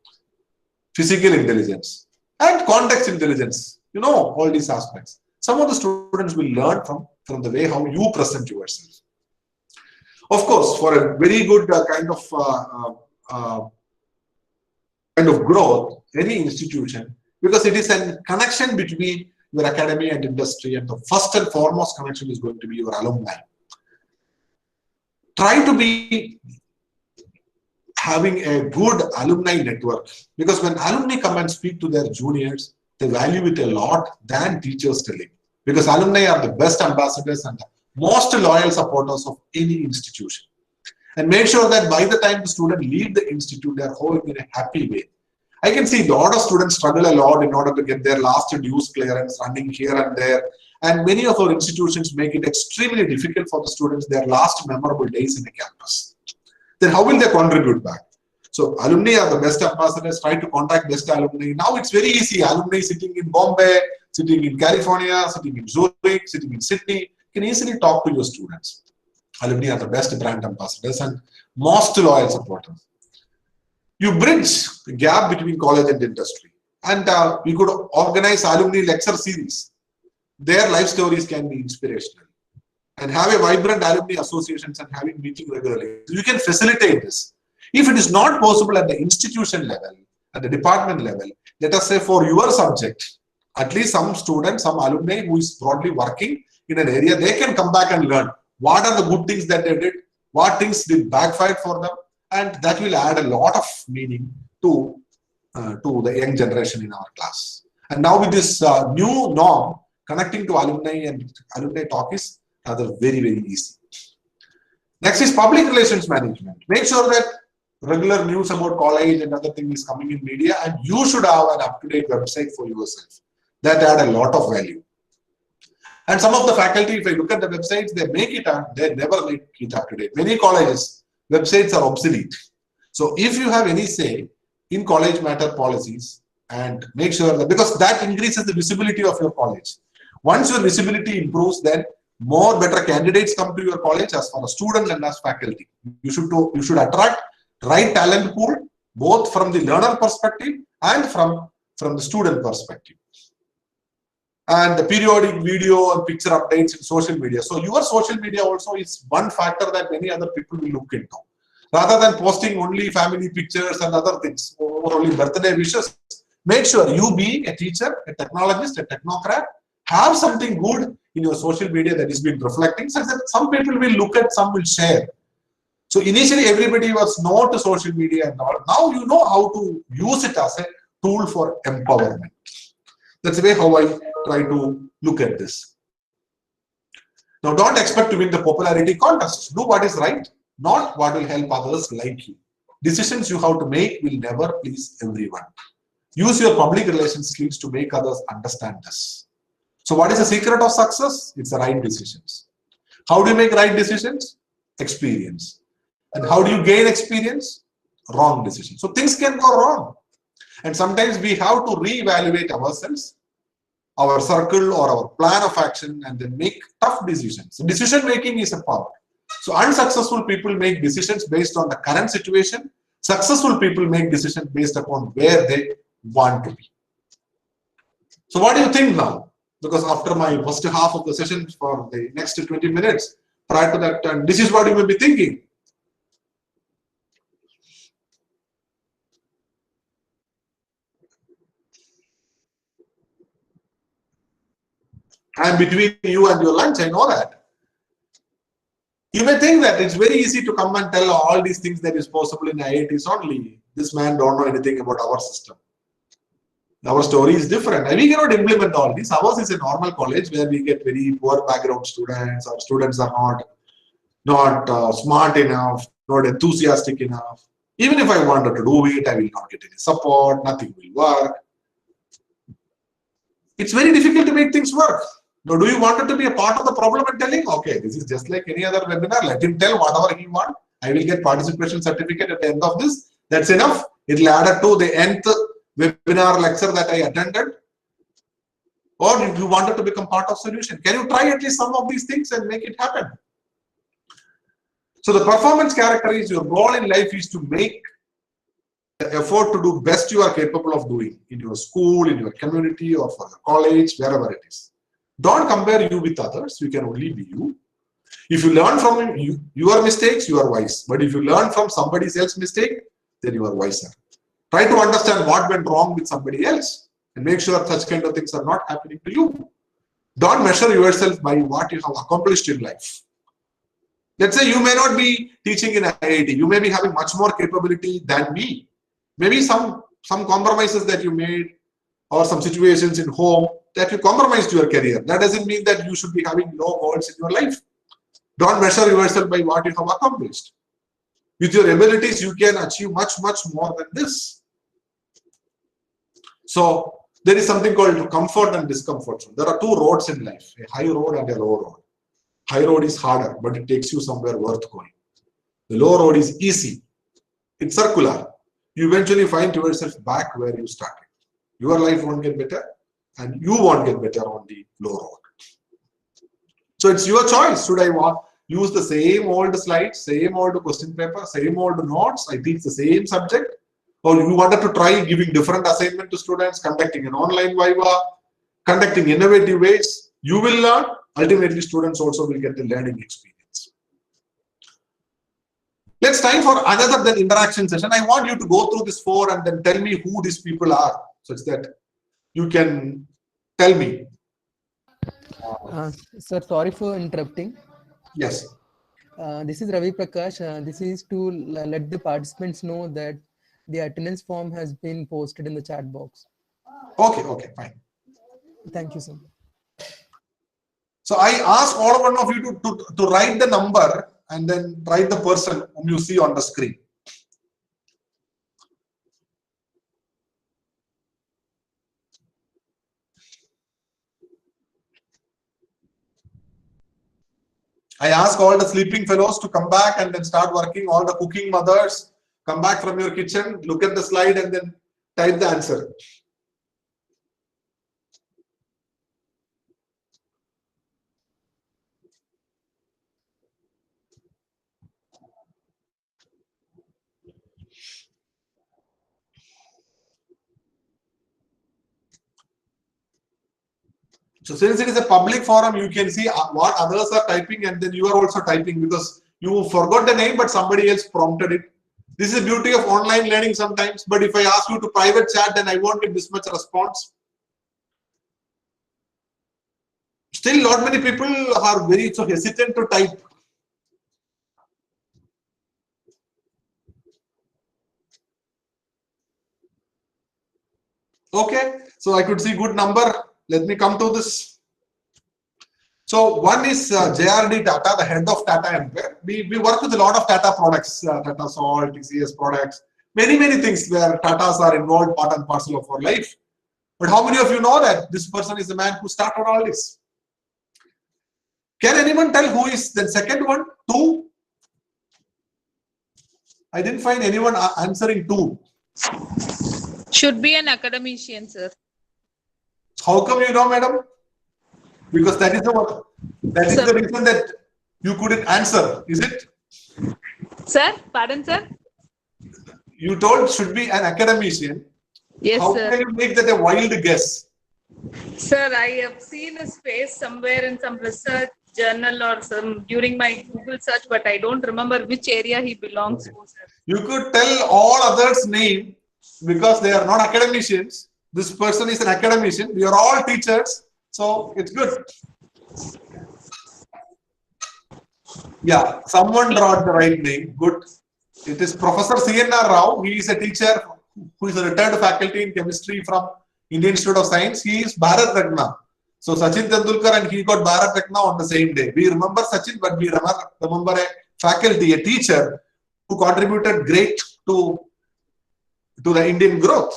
physical intelligence, and context intelligence. You know, all these aspects. Some of the students will learn from the way how you present yourself. Of course, for a very good kind of growth, any institution, because it is a connection between your academy and industry, and the first and foremost connection is going to be your alumni. Try to be having a good alumni network, because when alumni come and speak to their juniors, they value it a lot than teachers telling, because alumni are the best ambassadors and the most loyal supporters of any institution. And make sure that by the time the student leave the institute, they are going in a happy way. I can see a lot of students struggle a lot in order to get their last dues clearance, running here and there. And many of our institutions make it extremely difficult for the students, their last memorable days in the campus. Then how will they contribute back? So alumni are the best ambassadors. Try to contact best alumni. Now it's very easy. Alumni sitting in Bombay, sitting in California, sitting in Zurich, sitting in Sydney, can easily talk to your students. Alumni are the best brand ambassadors and most loyal supporters. You bridge the gap between college and industry. And we could organize alumni lecture series. Their life stories can be inspirational. And have a vibrant alumni associations and having meetings regularly. You can facilitate this. If it is not possible at the institution level, at the department level, let us say for your subject, at least some students, some alumni who is broadly working in an area, they can come back and learn what are the good things that they did, what things did backfire for them, and that will add a lot of meaning to the young generation in our class. And now with this new norm, connecting to alumni and alumni talk is rather very, very easy. Next is public relations management. Make sure that regular news about college and other things is coming in media, and you should have an up-to-date website for yourself. That add a lot of value. And some of the faculty, if I look at the websites, they make it up, they never make it up to date. Many colleges, websites are obsolete. So if you have any say in college matter policies, and make sure that, because that increases the visibility of your college. Once your visibility improves, then more better candidates come to your college as for a student and as faculty. You should attract right talent pool, both from the learner perspective and from the student perspective. And the periodic video and picture updates in social media. So your social media also is one factor that many other people will look into. Rather than posting only family pictures and other things, or only birthday wishes, make sure you be a teacher, a technologist, a technocrat, have something good in your social media that is being reflecting, such that some people will look at, some will share. So initially everybody was no to social media and all. Now you know how to use it as a tool for empowerment. That's the way how I try to look at this. Now don't expect to win the popularity contest. Do what is right, not what will help others like you. Decisions you have to make will never please everyone. Use your public relations skills to make others understand this. So what is the secret of success? It's the right decisions. How do you make right decisions? Experience. And how do you gain experience? Wrong decisions. So things can go wrong. And sometimes we have to reevaluate ourselves, our circle or our plan of action, and then make tough decisions. So decision making is a power. So unsuccessful people make decisions based on the current situation. Successful people make decisions based upon where they want to be. So what do you think now? Because after my first half of the session for the next 20 minutes, prior to that, this is what you may be thinking. I'm between you and your lunch, I know that. You may think that it's very easy to come and tell all these things that is possible in IITs only. This man don't know anything about our system. Our story is different. And we cannot implement all this. Ours is a normal college where we get very poor background students. Our students are not smart enough, not enthusiastic enough. Even if I wanted to do it, I will not get any support. Nothing will work. It's very difficult to make things work. Now, do you want it to be a part of the problem and telling, okay, this is just like any other webinar, let him tell whatever he wants. I will get participation certificate at the end of this. That's enough. It will add up to the nth webinar lecture that I attended. Or if you want it to become part of solution, can you try at least some of these things and make it happen? So the performance character is your goal in life is to make the effort to do best you are capable of doing in your school, in your community, or for your college, wherever it is. Don't compare you with others. You can only be you. If you learn from your mistakes, you are wise. But if you learn from somebody else's mistake, then you are wiser. Try to understand what went wrong with somebody else and make sure such kind of things are not happening to you. Don't measure yourself by what you have accomplished in life. Let's say you may not be teaching in IIT. You may be having much more capability than me. Maybe some compromises that you made or some situations in home that you compromised your career. That doesn't mean that you should be having low goals in your life. Don't measure yourself by what you have accomplished. With your abilities, you can achieve much, much more than this. So there is something called comfort and discomfort. So there are two roads in life, a high road and a low road. High road is harder, but it takes you somewhere worth going. The low road is easy. It's circular. You eventually find yourself back where you started. Your life won't get better and you won't get better on the low road. So it's your choice. Should I use the same old slides, same old question paper, same old notes? I teach the same subject. Or you wanted to try giving different assignment to students, conducting an online viva, conducting innovative ways. You will learn. Ultimately, students also will get the learning experience. Let's time for another then interaction session. I want you to go through this 4 and then tell me who these people are, such that you can tell me. Sir, sorry for interrupting. Yes. This is Ravi Prakash. This is to let the participants know that the attendance form has been posted in the chat box. Okay, fine. Thank you, sir. So I ask all one of you to write the number and then write the person whom you see on the screen. I ask all the sleeping fellows to come back and then start working. All the cooking mothers, come back from your kitchen, look at the slide and then type the answer. So since it is a public forum, you can see what others are typing and then you are also typing because you forgot the name but somebody else prompted it. This is the beauty of online learning sometimes, but if I ask you to private chat, then I won't get this much response. Still, not many people are very so hesitant to type. Okay, so I could see good number. Let me come to this. So one is JRD Tata, the head of Tata Empire. We work with a lot of Tata products, Tata Salt, TCS products, many things where Tatas are involved, part and parcel of our life. But how many of you know that this person is the man who started all this? Can anyone tell who is the second one? 2? I didn't find anyone answering 2. Should be an academician, sir. How come you know, madam? Because that is the reason that you couldn't answer, is it? Sir, pardon, sir? You told should be an academician. Yes, How sir. can you make that a wild guess? Sir, I have seen his face somewhere in some research journal or some during my Google search, but I don't remember which area he belongs to, sir. You could tell all others' name because they are not academicians. This person is an academician. We are all teachers, so it's good. Yeah, someone brought the right name. Good. It is Professor C.N.R. Rao. He is a teacher who is a retired faculty in chemistry from Indian Institute of Science. He is Bharat Ratna. So Sachin Tendulkar and he got Bharat Ratna on the same day. We remember Sachin, but we remember a faculty, a teacher who contributed great to the Indian growth.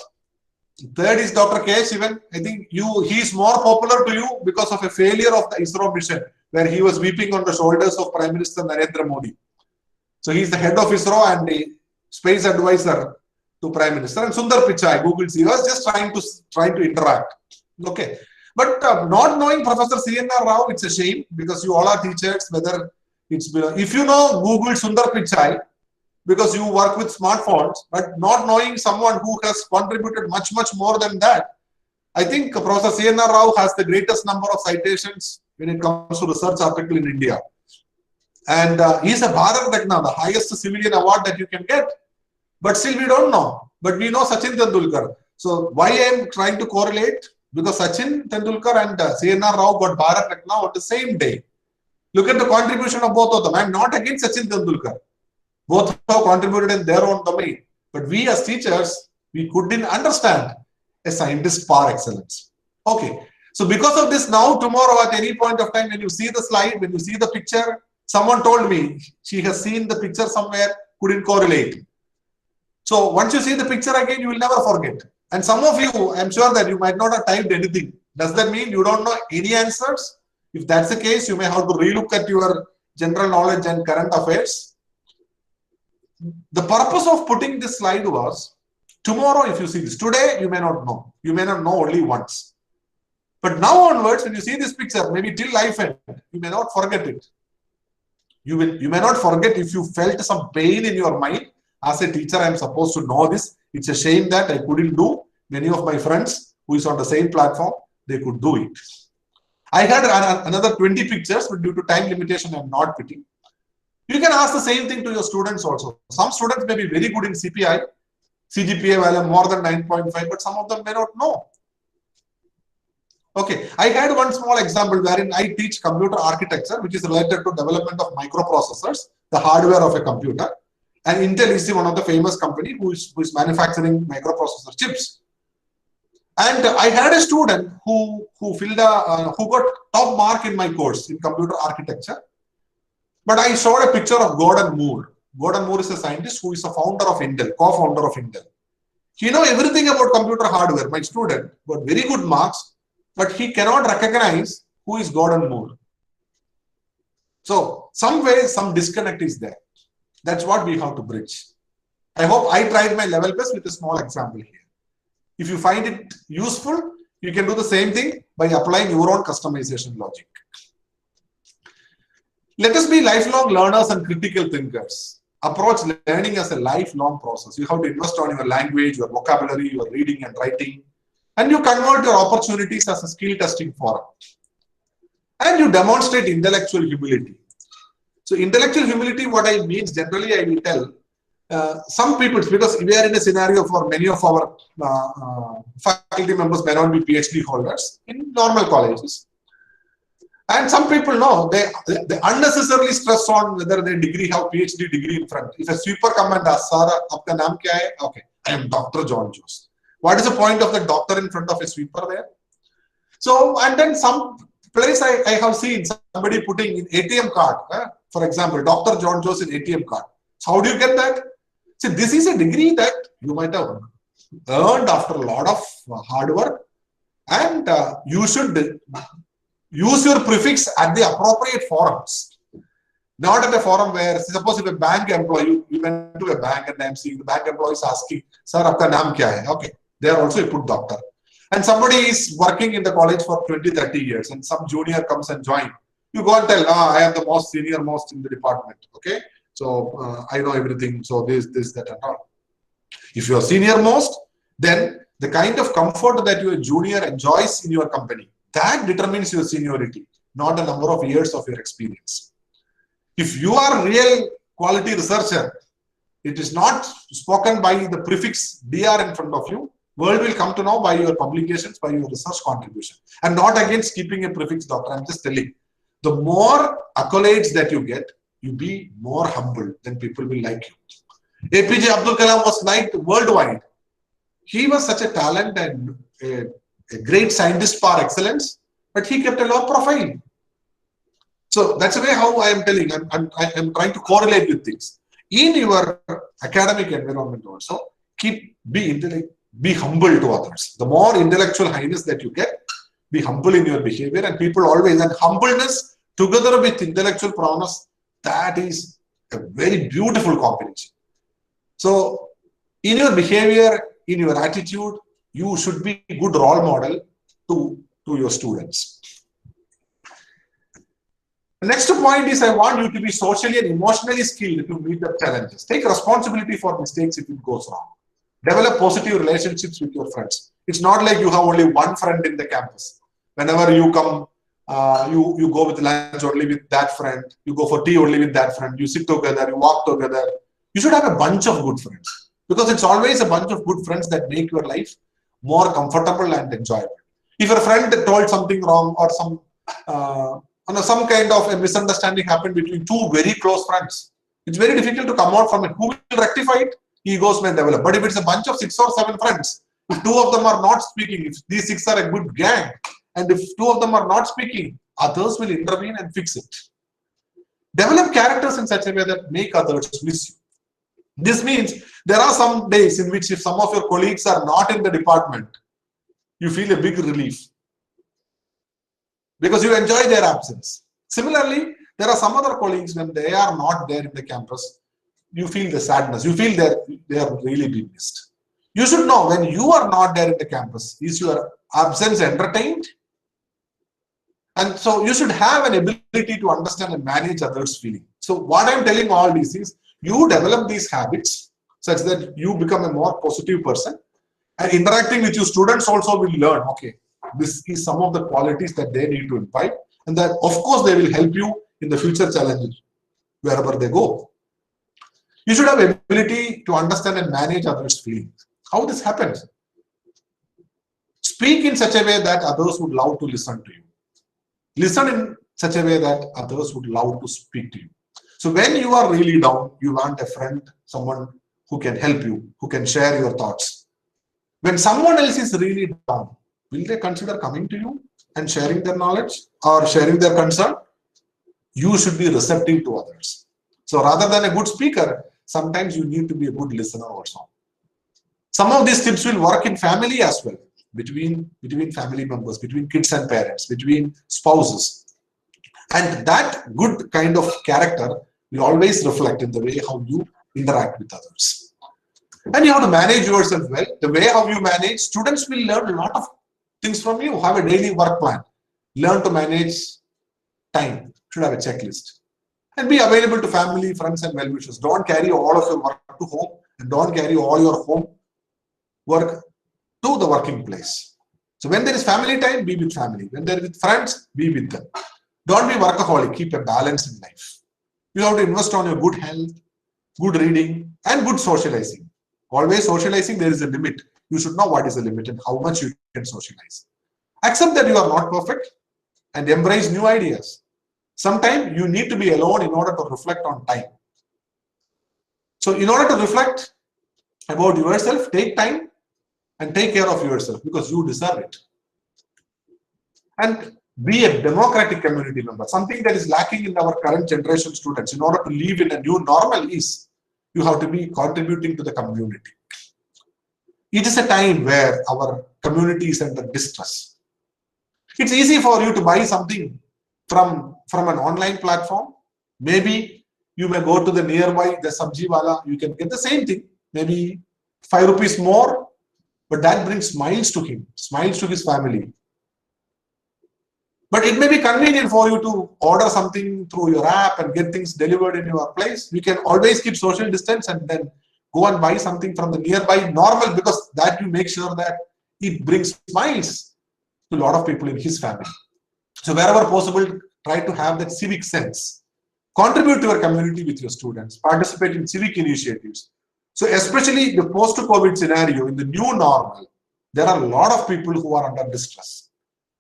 Third is Dr. K. Shivan. I think he is more popular to you because of a failure of the ISRO mission, where he was weeping on the shoulders of Prime Minister Narendra Modi. So he is the head of ISRO and the space advisor to Prime Minister. And Sundar Pichai, Google's, he was just trying to interact. Okay. But not knowing Professor C.N.R. Rao, it's a shame because you all are teachers, whether it's, if you know Google Sundar Pichai, because you work with smartphones, but not knowing someone who has contributed much more than that, I think Professor C.N.R. Rao has the greatest number of citations when it comes to research article in India. And he's a Bharat Ratna, the highest civilian award that you can get. But still we don't know. But we know Sachin Tendulkar. So why I am trying to correlate? Because Sachin Tendulkar and C.N.R. Rao got Bharat Ratna on the same day. Look at the contribution of both of them. I'm not against Sachin Tendulkar. Both have contributed in their own domain. But we as teachers, we couldn't understand a scientist par excellence. Okay. So because of this, now tomorrow at any point of time, when you see the slide, when you see the picture, someone told me she has seen the picture somewhere, couldn't correlate. So once you see the picture again, you will never forget. And some of you, I'm sure that you might not have typed anything. Does that mean you don't know any answers? If that's the case, you may have to relook at your general knowledge and current affairs. The purpose of putting this slide was, tomorrow if you see this, today you may not know. You may not know only once. But now onwards, when you see this picture, maybe till life end, you may not forget it. You may not forget if you felt some pain in your mind. As a teacher, I am supposed to know this. It's a shame that I couldn't do. Many of my friends who is on the same platform, they could do it. I had another 20 pictures, but due to time limitation, I'm not putting. You can ask the same thing to your students also. Some students may be very good in CPI, CGPA value more than 9.5, but some of them may not know. Okay, I had one small example wherein I teach computer architecture, which is related to development of microprocessors, the hardware of a computer. And Intel is one of the famous company who is manufacturing microprocessor chips. And I had a student who got top mark in my course in computer architecture. But I showed a picture of Gordon Moore. Gordon Moore is a scientist who is a founder of Intel, co-founder of Intel. He knows everything about computer hardware. My student got very good marks, but he cannot recognize who is Gordon Moore. So some way, some disconnect is there. That's what we have to bridge. I hope I tried my level best with a small example here. If you find it useful, you can do the same thing by applying your own customization logic. Let us be lifelong learners and critical thinkers. Approach learning as a lifelong process. You have to invest on your language, your vocabulary, your reading and writing, and you convert your opportunities as a skill testing forum. And you demonstrate intellectual humility. So intellectual humility, what I mean generally, I will tell some people, because we are in a scenario for many of our faculty members may not be PhD holders in normal colleges. And some people know they unnecessarily stress on whether their degree have PhD degree in front. If a sweeper come and asks, Sara, aapka naam kya hai? Okay, I am Dr. John Jose. What is the point of the doctor in front of a sweeper there? So, and then some place I have seen somebody putting in ATM card, for example, Dr. John Jose in ATM card. So how do you get that? See, this is a degree that you might have earned after a lot of hard work, and you should use your prefix at the appropriate forums. Not at a forum where, suppose if a bank employee, you went to a bank and I'm seeing the bank employees asking, Sir, aapka naam kya hai? Okay, there also you put doctor. And somebody is working in the college for 20, 30 years and some junior comes and join. You go and tell, I am the most senior most in the department. Okay, so I know everything. So this, that and all. If you are senior most, then the kind of comfort that your junior enjoys in your company, that determines your seniority, not the number of years of your experience. If you are a real quality researcher, it is not spoken by the prefix DR in front of you. World will come to know by your publications, by your research contribution, and not against keeping a prefix doctor. I'm just telling. The more accolades that you get, you be more humble, then people will like you. APJ Abdul Kalam was liked worldwide. He was such a talent and a great scientist par excellence, but he kept a low profile. So that's the way how I am telling. I'm trying to correlate with things. In your academic environment also, be humble to others. The more intellectual highness that you get, be humble in your behavior, and people always, and humbleness together with intellectual prowess, that is a very beautiful combination. So in your behavior, in your attitude, you should be a good role model to your students. The next point is, I want you to be socially and emotionally skilled to meet the challenges. Take responsibility for mistakes if it goes wrong. Develop positive relationships with your friends. It's not like you have only one friend in the campus. Whenever you come, you go with lunch only with that friend. You go for tea only with that friend. You sit together, you walk together. You should have a bunch of good friends, because it's always a bunch of good friends that make your life more comfortable and enjoyable. If your friend told something wrong or some some kind of a misunderstanding happened between two very close friends. It's very difficult to come out from it. Who will rectify it? Egos may develop. But if it's a bunch of 6 or 7 friends, if 2 of them are not speaking, if these 6 are a good gang, and if 2 of them are not speaking, others will intervene and fix it. Develop characters in such a way that make others miss you. This means there are some days in which if some of your colleagues are not in the department, you feel a big relief because you enjoy their absence. Similarly, there are some other colleagues when they are not there in the campus, you feel the sadness. You feel that they are really being missed. You should know when you are not there in the campus, is your absence entertained? And so you should have an ability to understand and manage others' feeling. So what I'm telling all these is, you develop these habits such that you become a more positive person, and interacting with your students also will learn, okay, this is some of the qualities that they need to imbibe, and that of course they will help you in the future challenges wherever they go. You should have ability to understand and manage others' feelings. How this happens? Speak in such a way that others would love to listen to you. Listen in such a way that others would love to speak to you. So when you are really down, you want a friend, someone who can help you, who can share your thoughts. When someone else is really down, will they consider coming to you and sharing their knowledge or sharing their concern? You should be receptive to others. So rather than a good speaker, sometimes you need to be a good listener also. Some of these tips will work in family as well, between family members, between kids and parents, between spouses. And that good kind of character will always reflect in the way how you interact with others. And you have to manage yourself well. The way how you manage, students will learn a lot of things from you. Have a daily work plan. Learn to manage time. Should have a checklist. And be available to family, friends, and well-wishers. Don't carry all of your work to home, and don't carry all your home work to the working place. So when there is family time, be with family. When they're with friends, be with them. Don't be workaholic. Keep a balance in life. You have to invest on your good health, good reading, and good socializing. Always socializing, there is a limit. You should know what is the limit and how much you can socialize. Accept that you are not perfect and embrace new ideas. Sometimes you need to be alone in order to reflect on time. So in order to reflect about yourself, take time and take care of yourself because you deserve it. And be a democratic community member. Something that is lacking in our current generation students in order to live in a new normal is you have to be contributing to the community. It is a time where our community is under distress. It's easy for you to buy something from an online platform. Maybe you may go to the nearby, the sabji wala, you can get the same thing, maybe 5 rupees more, but that brings smiles to him, smiles to his family. But it may be convenient for you to order something through your app and get things delivered in your place. You can always keep social distance and then go and buy something from the nearby normal, because that you make sure that it brings smiles to a lot of people in his family. So wherever possible, try to have that civic sense. Contribute to your community with your students. Participate in civic initiatives. So especially the post-COVID scenario, in the new normal, there are a lot of people who are under distress.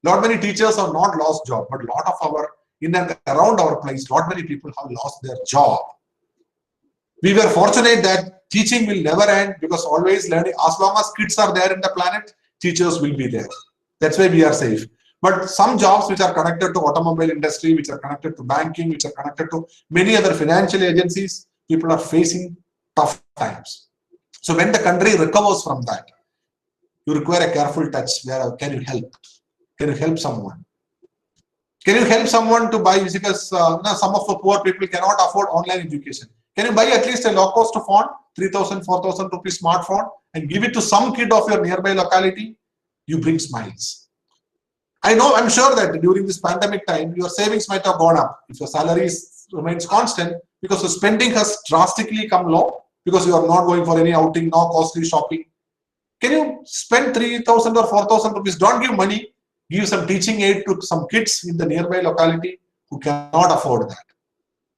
Not many teachers have not lost job, but a lot of our, in and around our place, not many people have lost their job. We were fortunate that teaching will never end, because always learning, as long as kids are there in the planet, teachers will be there. That's why we are safe. But some jobs which are connected to automobile industry, which are connected to banking, which are connected to many other financial agencies, people are facing tough times. So when the country recovers from that, you require a careful touch. Where can you help? Can you help someone? Can you help someone to buy, because some of the poor people cannot afford online education. Can you buy at least a low-cost phone, 3,000, 4,000 rupees smartphone, and give it to some kid of your nearby locality? You bring smiles. I know, I'm sure that during this pandemic time, your savings might have gone up if your salary remains constant, because the spending has drastically come low, because you are not going for any outing, no costly shopping. Can you spend 3,000 or 4,000 rupees? Don't give money. Give some teaching aid to some kids in the nearby locality who cannot afford that.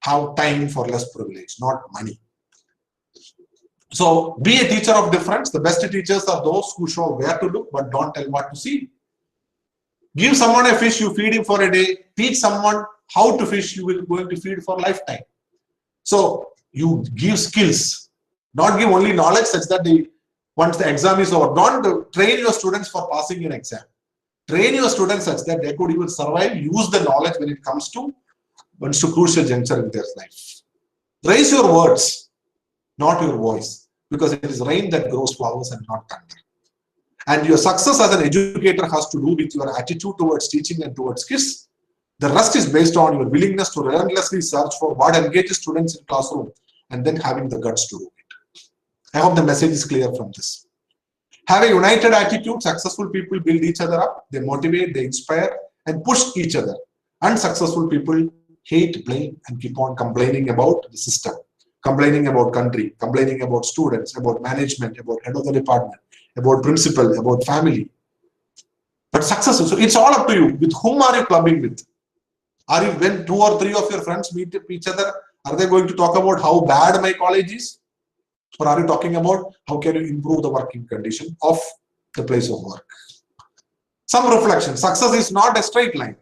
Have time for less privilege, not money. So be a teacher of difference. The best teachers are those who show where to look but don't tell what to see. Give someone a fish, you feed him for a day. Teach someone how to fish, you will going to feed for lifetime. So you give skills, not give only knowledge such that once the exam is over, don't train your students for passing an exam. Train your students such that they could even survive, use the knowledge when it comes to crucial juncture in their life. Raise your words, not your voice, because it is rain that grows flowers and not thunder. And your success as an educator has to do with your attitude towards teaching and towards kids. The rest is based on your willingness to relentlessly search for what engages students in classroom and then having the guts to do it. I hope the message is clear from this. Have a united attitude. Successful people build each other up. They motivate, they inspire and push each other. Unsuccessful people hate, blame and keep on complaining about the system, complaining about country, complaining about students, about management, about head of the department, about principal, about family. But successful, so it's all up to you. With whom are you clubbing with? Are you, when 2 or 3 of your friends meet each other, are they going to talk about how bad my college is? Or are you talking about how can you improve the working condition of the place of work? Some reflection. Success is not a straight line.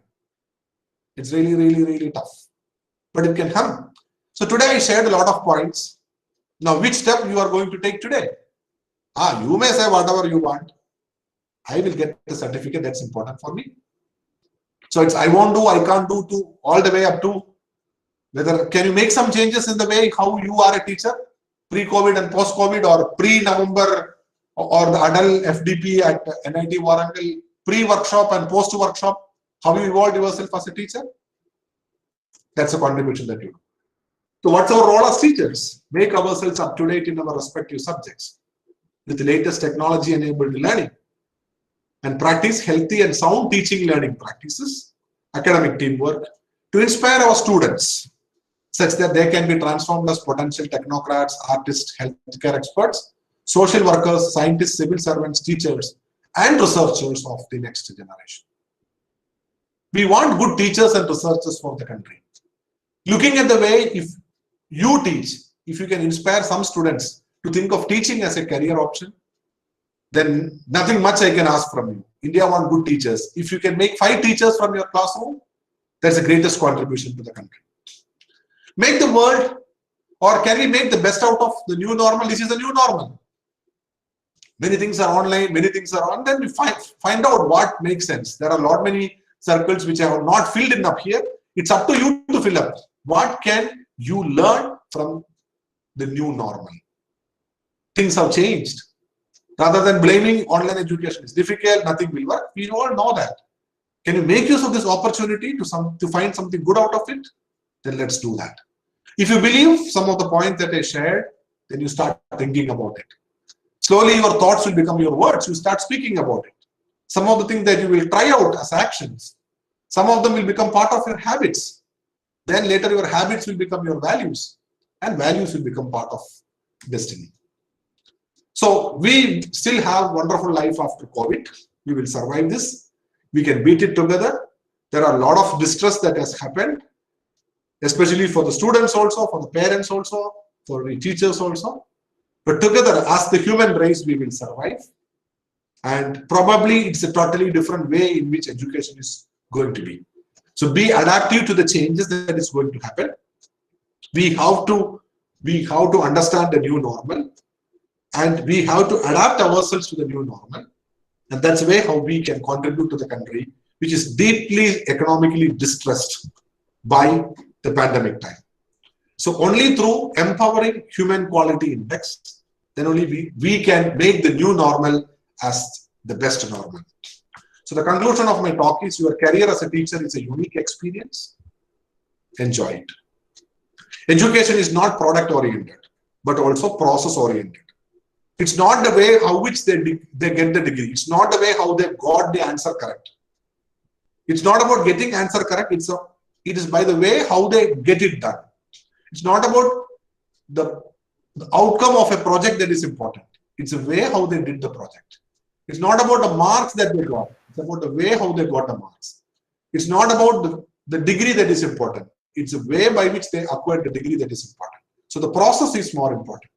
It's really, really, really tough. But it can happen. So today I shared a lot of points. Now, which step you are going to take today? You may say whatever you want. I will get the certificate. That's important for me. So it's I won't do, I can't do, to all the way up to whether can you make some changes in the way how you are a teacher, pre-COVID and post-COVID, or pre-November, or the ATAL FDP at NIT Warangal, pre-workshop and post-workshop, how you evolved yourself as a teacher? That's a contribution that you do. So what's our role as teachers? Make ourselves up to date in our respective subjects with the latest technology-enabled learning and practice healthy and sound teaching learning practices, academic teamwork to inspire our students such that they can be transformed as potential technocrats, artists, healthcare experts, social workers, scientists, civil servants, teachers, and researchers of the next generation. We want good teachers and researchers for the country. Looking at the way if you teach, if you can inspire some students to think of teaching as a career option, then nothing much I can ask from you. India wants good teachers. If you can make 5 teachers from your classroom, that's the greatest contribution to the country. Make the world, or can we make the best out of the new normal? This is the new normal. Many things are online, many things are on. Then we find out what makes sense. There are many circles which I have not filled in up here. It's up to you to fill up. What can you learn from the new normal? Things have changed. Rather than blaming online education is difficult, nothing will work. We all know that. Can you make use of this opportunity to find something good out of it? Then let's do that. If you believe some of the points that I shared, then you start thinking about it. Slowly your thoughts will become your words. You start speaking about it. Some of the things that you will try out as actions, some of them will become part of your habits. Then later your habits will become your values, and values will become part of destiny. So we still have wonderful life after COVID. We will survive this. We can beat it together. There are a lot of distress that has happened, especially for the students also, for the parents also, for the teachers also. But together as the human race, we will survive. And probably it's a totally different way in which education is going to be. So be adaptive to the changes that is going to happen. We have to understand the new normal, and we have to adapt ourselves to the new normal. And that's the way how we can contribute to the country, which is deeply economically distressed by the pandemic time. So only through empowering human quality index, then only we can make the new normal as the best normal. So the conclusion of my talk is your career as a teacher is a unique experience. Enjoy it. Education is not product oriented, but also process oriented. It's not the way how which they get the degree. It's not the way how they got the answer correct. It's not about getting answer correct. It is by the way how they get it done. It's not about the outcome of a project that is important. It's the way how they did the project. It's not about the marks that they got. It's about the way how they got the marks. It's not about the degree that is important. It's the way by which they acquired the degree that is important. So the process is more important.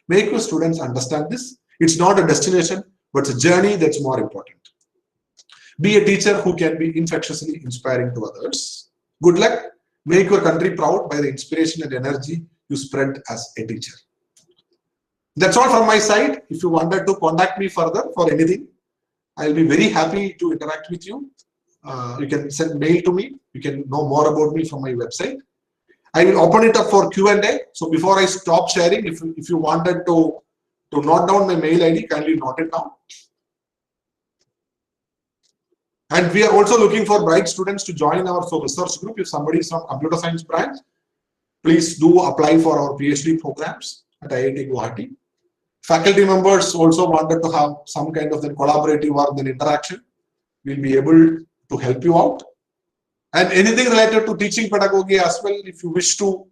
Make your students understand this. It's not a destination, but it's a journey that's more important. Be a teacher who can be infectiously inspiring to others. Good luck. make your country proud by the inspiration and energy you spread as a teacher. That's all from my side. If you wanted to contact me further for anything, I'll be very happy to interact with you. You can send mail to me. You can know more about me from my website. I will open it up for Q&A. So before I stop sharing, if you wanted to note down my mail ID, kindly note it down. And we are also looking for bright students to join our research group. If somebody is from computer science branch, please do apply for our PhD programs at IIT Guwahati. Faculty members also wanted to have some kind of collaborative work and interaction. We'll be able to help you out. And anything related to teaching pedagogy as well, if you wish to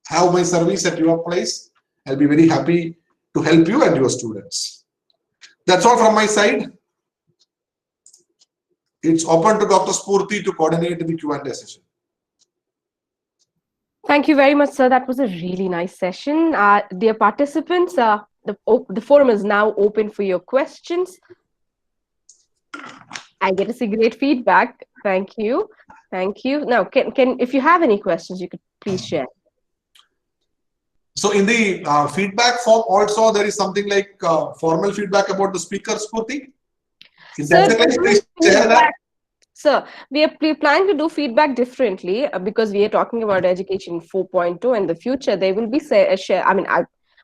have my service at your place, I'll be very happy to help you and your students. That's all from my side. It's open to Dr. Spurti to coordinate the Q&A session. Thank you very much, sir. That was a really nice session. Dear participants, the forum is now open for your questions. I get to see great feedback. Thank you. Thank you. Now, if you have any questions, you could please share. So in the feedback form also, there is something like formal feedback about the speaker, Spurti. Sir, we are planning to do feedback differently because we are talking about education 4.2 in the future. There will be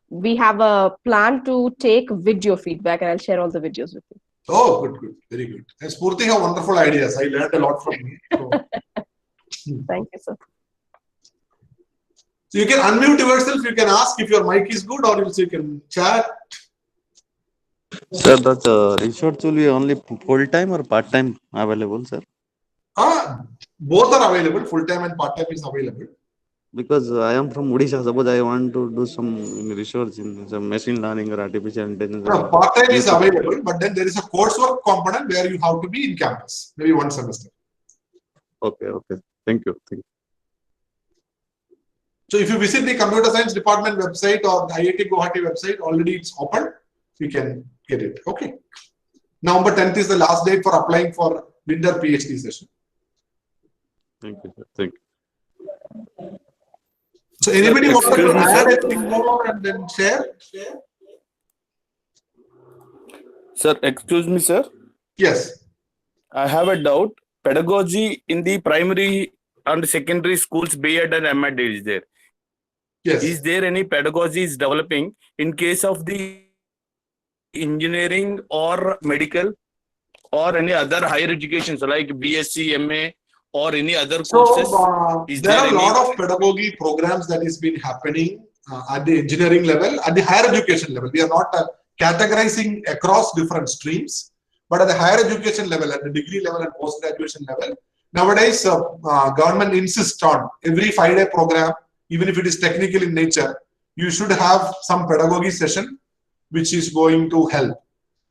we have a plan to take video feedback, and I'll share all the videos with you. Oh, good, very good. And Spurti have wonderful ideas. I learned a lot from you. So. Thank you, sir. So you can unmute yourself. You can ask if your mic is good, or you can chat. Sir, that research will be only full-time or part-time available, sir? Both are available. Full-time and part-time is available. Because I am from Odisha. Suppose I want to do some research in some machine learning or artificial intelligence. Part-time is available, but then there is a coursework component where you have to be in campus, maybe one semester. Okay. Thank you. So if you visit the computer science department website or the IIT Guwahati website, already it's open. You can get it. Okay. November 10th is the last date for applying for winter PhD session. Thank you, sir. Thank you. So anybody want to add anything more and then share? Sir, excuse me, sir. Yes. I have a doubt. Pedagogy in the primary and secondary schools, B.Ed and M.Ed is there. Yes. Is there any pedagogy is developing in case of the engineering or medical or any other higher education, so like BSc, MA or any other courses? There are a lot of pedagogy programs that is been happening at the engineering level, at the higher education level. We are not categorizing across different streams, but at the higher education level, at the degree level and post-graduation level, nowadays government insists on every 5-day program, even if it is technical in nature, you should have some pedagogy session which is going to help.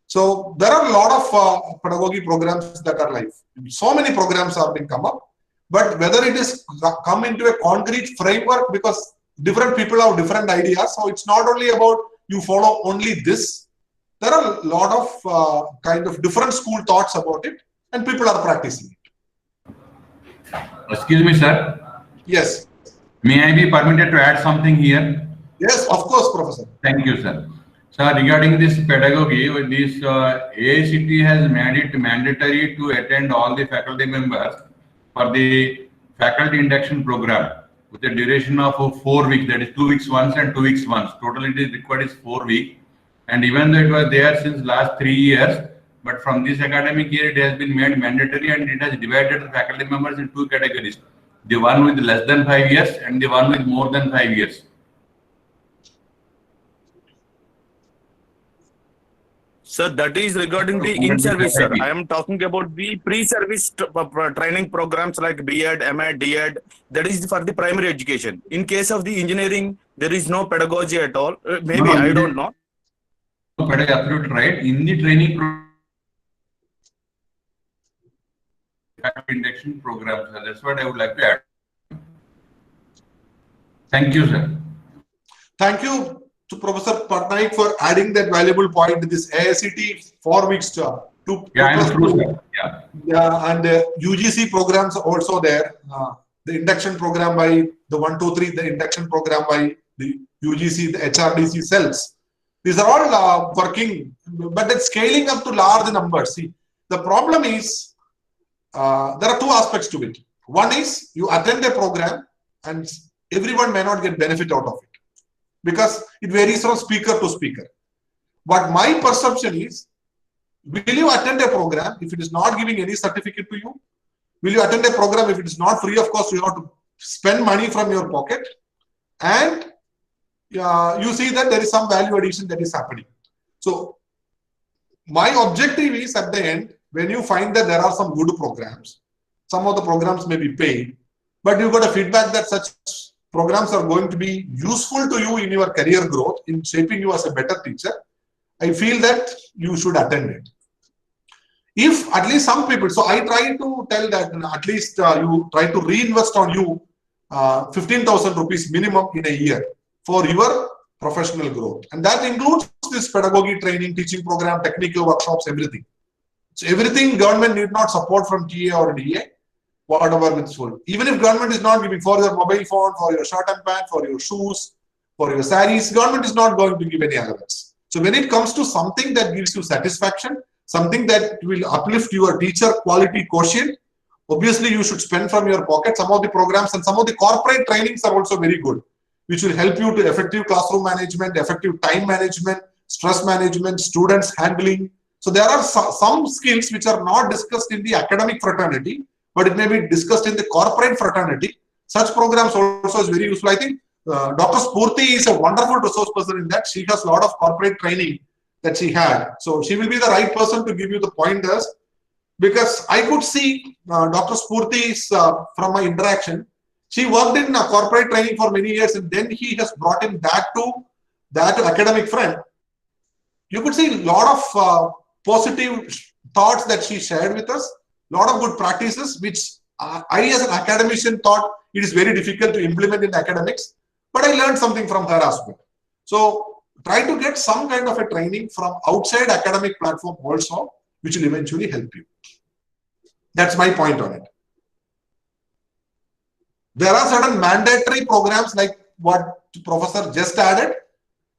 So there are a lot of pedagogy programs that are live. So many programs are being come up, but whether it is come into a concrete framework, because different people have different ideas. So it's not only about you follow only this. There are a lot of kind of different school thoughts about it, and people are practicing it. Excuse me, sir. Yes. May I be permitted to add something here? Yes, of course, Professor. Thank you, sir. So regarding this pedagogy, this AICT has made it mandatory to attend all the faculty members for the faculty induction program with a duration of 4 weeks, that is 2 weeks once and 2 weeks once. Total it is required is 4 weeks. And even though it was there since last 3 years, but from this academic year, it has been made mandatory and it has divided the faculty members in 2 categories. The one with less than 5 years and the one with more than 5 years. Sir, that is regarding the in-service, sir. I am talking about the pre-service training programs like B.Ed, M.Ed, D.Ed. That is for the primary education. In case of the engineering, there is no pedagogy at all. Maybe, no, I don't know. Absolutely right. In the training induction programs, that's what I would like to add. Thank you, sir. Thank you to Professor Patnaik for adding that valuable point. This AICT 4 weeks to yeah, I'm true, sir. Yeah. Yeah, and UGC programs are also there. the induction program by the 1, 2, 3, the induction program by the UGC, the HRDC cells. These are all working, but it's scaling up to large numbers. See, the problem is there are two aspects to it. One is you attend a program and everyone may not get benefit out of it because it varies from speaker to speaker. But my perception is, will you attend a program if it is not giving any certificate to you? Will you attend a program if it is not free of cost? You have to spend money from your pocket, and you see that there is some value addition that is happening. So my objective is, at the end, when you find that there are some good programs, some of the programs may be paid, but you got a feedback that such programs are going to be useful to you in your career growth, in shaping you as a better teacher, I feel that you should attend it. If at least some people, so I try to tell that at least you try to reinvest on you 15,000 rupees minimum in a year for your professional growth. And that includes this pedagogy training, teaching program, technical workshops, everything. So everything government need not support from TA or DA, whatever it's for. Even if government is not giving for your mobile phone, for your shirt and pant, for your shoes, for your saris, government is not going to give any allowance. So when it comes to something that gives you satisfaction, something that will uplift your teacher quality quotient, obviously you should spend from your pocket. Some of the programs and some of the corporate trainings are also very good, which will help you to effective classroom management, effective time management, stress management, students handling. So there are some skills which are not discussed in the academic fraternity, but it may be discussed in the corporate fraternity. Such programs also is very useful. I think Dr. Spurti is a wonderful resource person in that. She has a lot of corporate training that she had. So she will be the right person to give you the pointers, because I could see Dr. Spurti's from my interaction. She worked in corporate training for many years, and then he has brought in that to academic front. You could see a lot of positive thoughts that she shared with us, a lot of good practices, which I as an academician thought it is very difficult to implement in academics, but I learned something from her as well. So try to get some kind of a training from outside academic platform also, which will eventually help you. That's my point on it. There are certain mandatory programs like what Professor just added,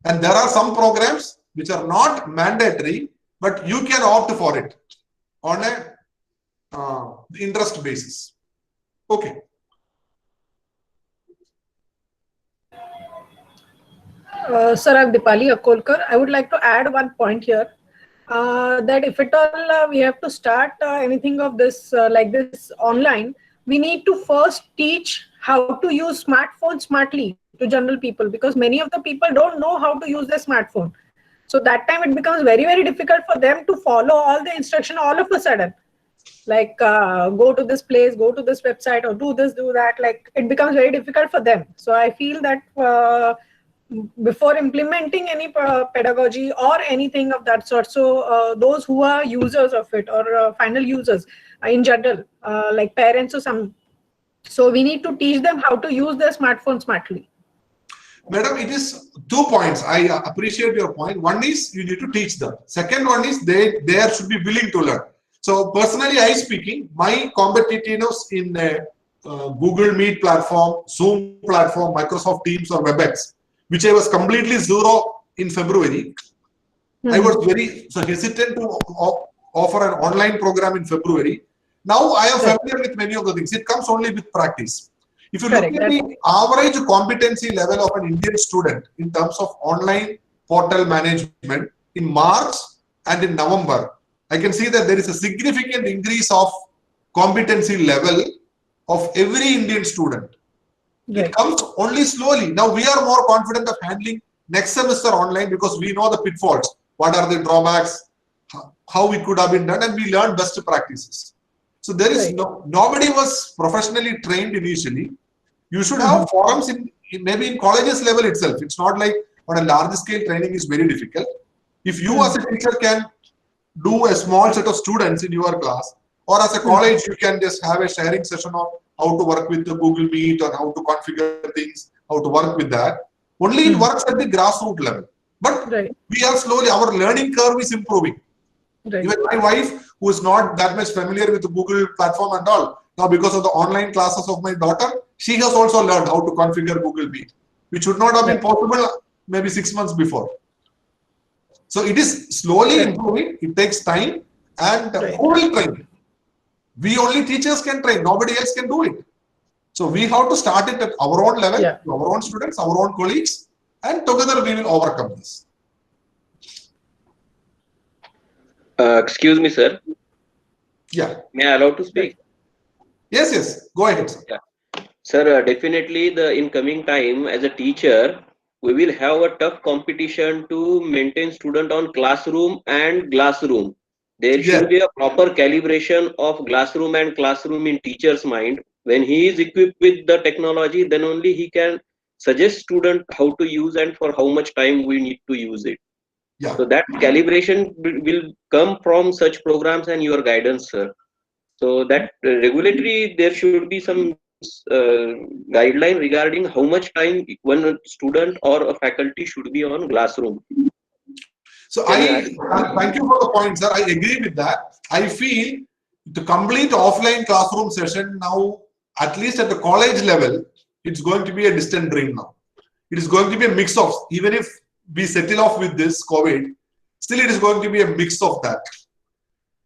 and there are some programs which are not mandatory, but you can opt for it on a interest basis. Okay. Sir, I'm Dipali Akolkar. I would like to add one point here, that if at all we have to start anything of this like this online, we need to first teach how to use smartphones smartly to general people, because many of the people don't know how to use their smartphone. So that time it becomes very, very difficult for them to follow all the instruction all of a sudden. Like go to this place, go to this website, or do this, do that. Like it becomes very difficult for them. So I feel that before implementing any pedagogy or anything of that sort, so those who are users of it or final users in general, like parents or some, so we need to teach them how to use their smartphone smartly. Madam, it is 2 points. I appreciate your point. One is you need to teach them. Second one is they should be willing to learn. So personally, I speaking, my competitiveness in Google Meet platform, Zoom platform, Microsoft Teams or WebEx, which I was completely zero in February. I was very hesitant to offer an online program in February. Now I am familiar with many of the things. It comes only with practice. If you look at the average competency level of an Indian student in terms of online portal management in March and in November, I can see that there is a significant increase of competency level of every Indian student. It comes only slowly. Now we are more confident of handling next semester online because we know the pitfalls. What are the drawbacks? How it could have been done, and we learn best practices. So there is nobody was professionally trained initially. You should have forums in maybe in colleges level itself. It's not like on a large scale training is very difficult. If you as a teacher can do a small set of students in your class, or as a college you can just have a sharing session of how to work with the Google Meet or how to configure things, how to work with that. Only it works at the grassroots level. But we are slowly, our learning curve is improving. Even my wife, who is not that much familiar with the Google platform and all, Now, because of the online classes of my daughter, she has also learned how to configure Google Meet, which would not have been possible maybe 6 months before. So it is slowly improving. It takes time, and who will train? We only teachers can train. Nobody else can do it. So we have to start it at our own level, our own students, our own colleagues, and together we will overcome this. Excuse me, sir. Yeah. May I allow to speak? Yes, yes. Go ahead, sir. Yeah. Sir, definitely the incoming time as a teacher, we will have a tough competition to maintain student on classroom and classroom. There should be a proper calibration of classroom and classroom in teacher's mind. When he is equipped with the technology, then only he can suggest student how to use and for how much time we need to use it. Yeah. So that calibration will come from such programs and your guidance, sir. So that regulatory, there should be some guideline regarding how much time one student or a faculty should be on classroom. So thank you for the point, sir. I agree with that. I feel the complete offline classroom session now, at least at the college level, it's going to be a distant dream now. It is going to be a mix of, even if we settle off with this COVID, still it is going to be a mix of that.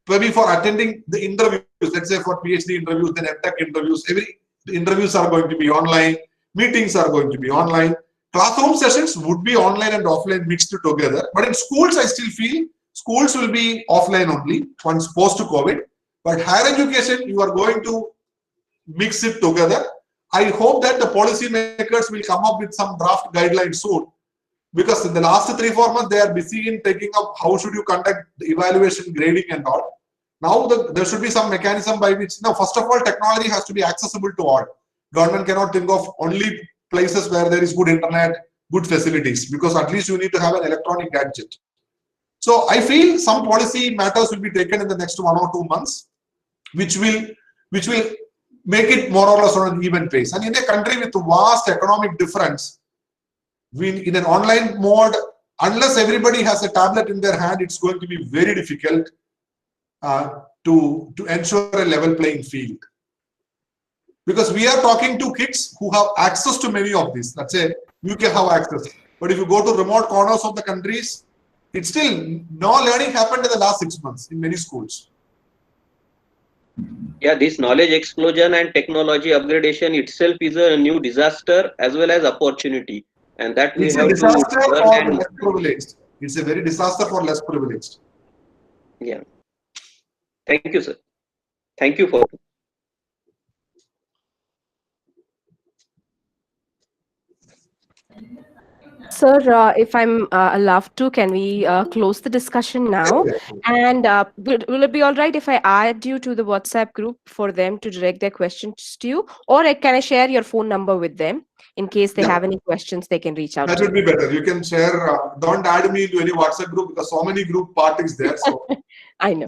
Maybe for attending the interviews, let's say for PhD interviews, then MTech interviews, the interviews are going to be online, meetings are going to be online. Classroom sessions would be online and offline mixed together. But in schools, I still feel schools will be offline only once post-COVID. But higher education, you are going to mix it together. I hope that the policy makers will come up with some draft guidelines soon. Because in the last 3-4 months, they are busy in taking up how should you conduct the evaluation, grading and all. Now there should be some mechanism by which, now first of all, technology has to be accessible to all. Government cannot think of only places where there is good internet, good facilities, because at least you need to have an electronic gadget. So I feel some policy matters will be taken in the next 1 or 2 months, which will make it more or less on an even pace. And in a country with vast economic difference, in an online mode, unless everybody has a tablet in their hand, it's going to be very difficult to ensure a level playing field. Because we are talking to kids who have access to many of these. Let's say UK have access. But if you go to remote corners of the countries, it's still no learning happened in the last 6 months in many schools. Yeah, this knowledge explosion and technology upgradation itself is a new disaster as well as opportunity. And that we have to learn. Less privileged. It's a very disaster for less privileged. Yeah. Thank you, sir. Thank you for. Sir, if I'm allowed to, can we close the discussion now? And will it be all right if I add you to the WhatsApp group for them to direct their questions to you? Or can I share your phone number with them? In case they have any questions, they can reach out. That would be better. You can share. Don't add me into any WhatsApp group because so many group parties there. So I know.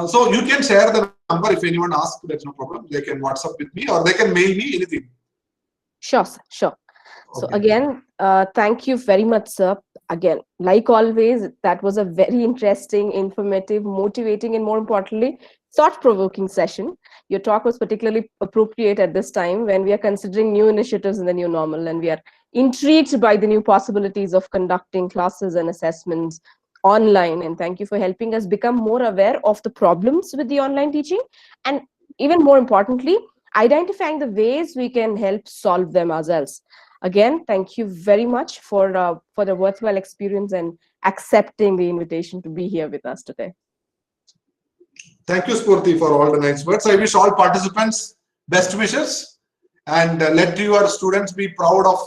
So you can share the number if anyone asks. That's no problem. They can WhatsApp with me or they can mail me anything. Sure, sir. Sure. So again, thank you very much, sir. Again, like always, that was a very interesting, informative, motivating, and more importantly, thought-provoking session. Your talk was particularly appropriate at this time when we are considering new initiatives in the new normal, and we are intrigued by the new possibilities of conducting classes and assessments online. And thank you for helping us become more aware of the problems with the online teaching, and even more importantly, identifying the ways we can help solve them ourselves. Again, thank you very much for the worthwhile experience and accepting the invitation to be here with us today. Thank you, Spurti, for all the nice words. I wish all participants best wishes and let your students be proud of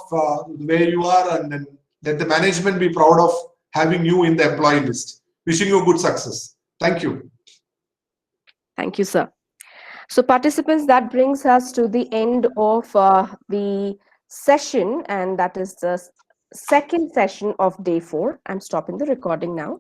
where you are, and then let the management be proud of having you in the employee list. Wishing you good success. Thank you. Thank you, sir. So participants, that brings us to the end of the session, and that is the second session of day 4. I'm stopping the recording now.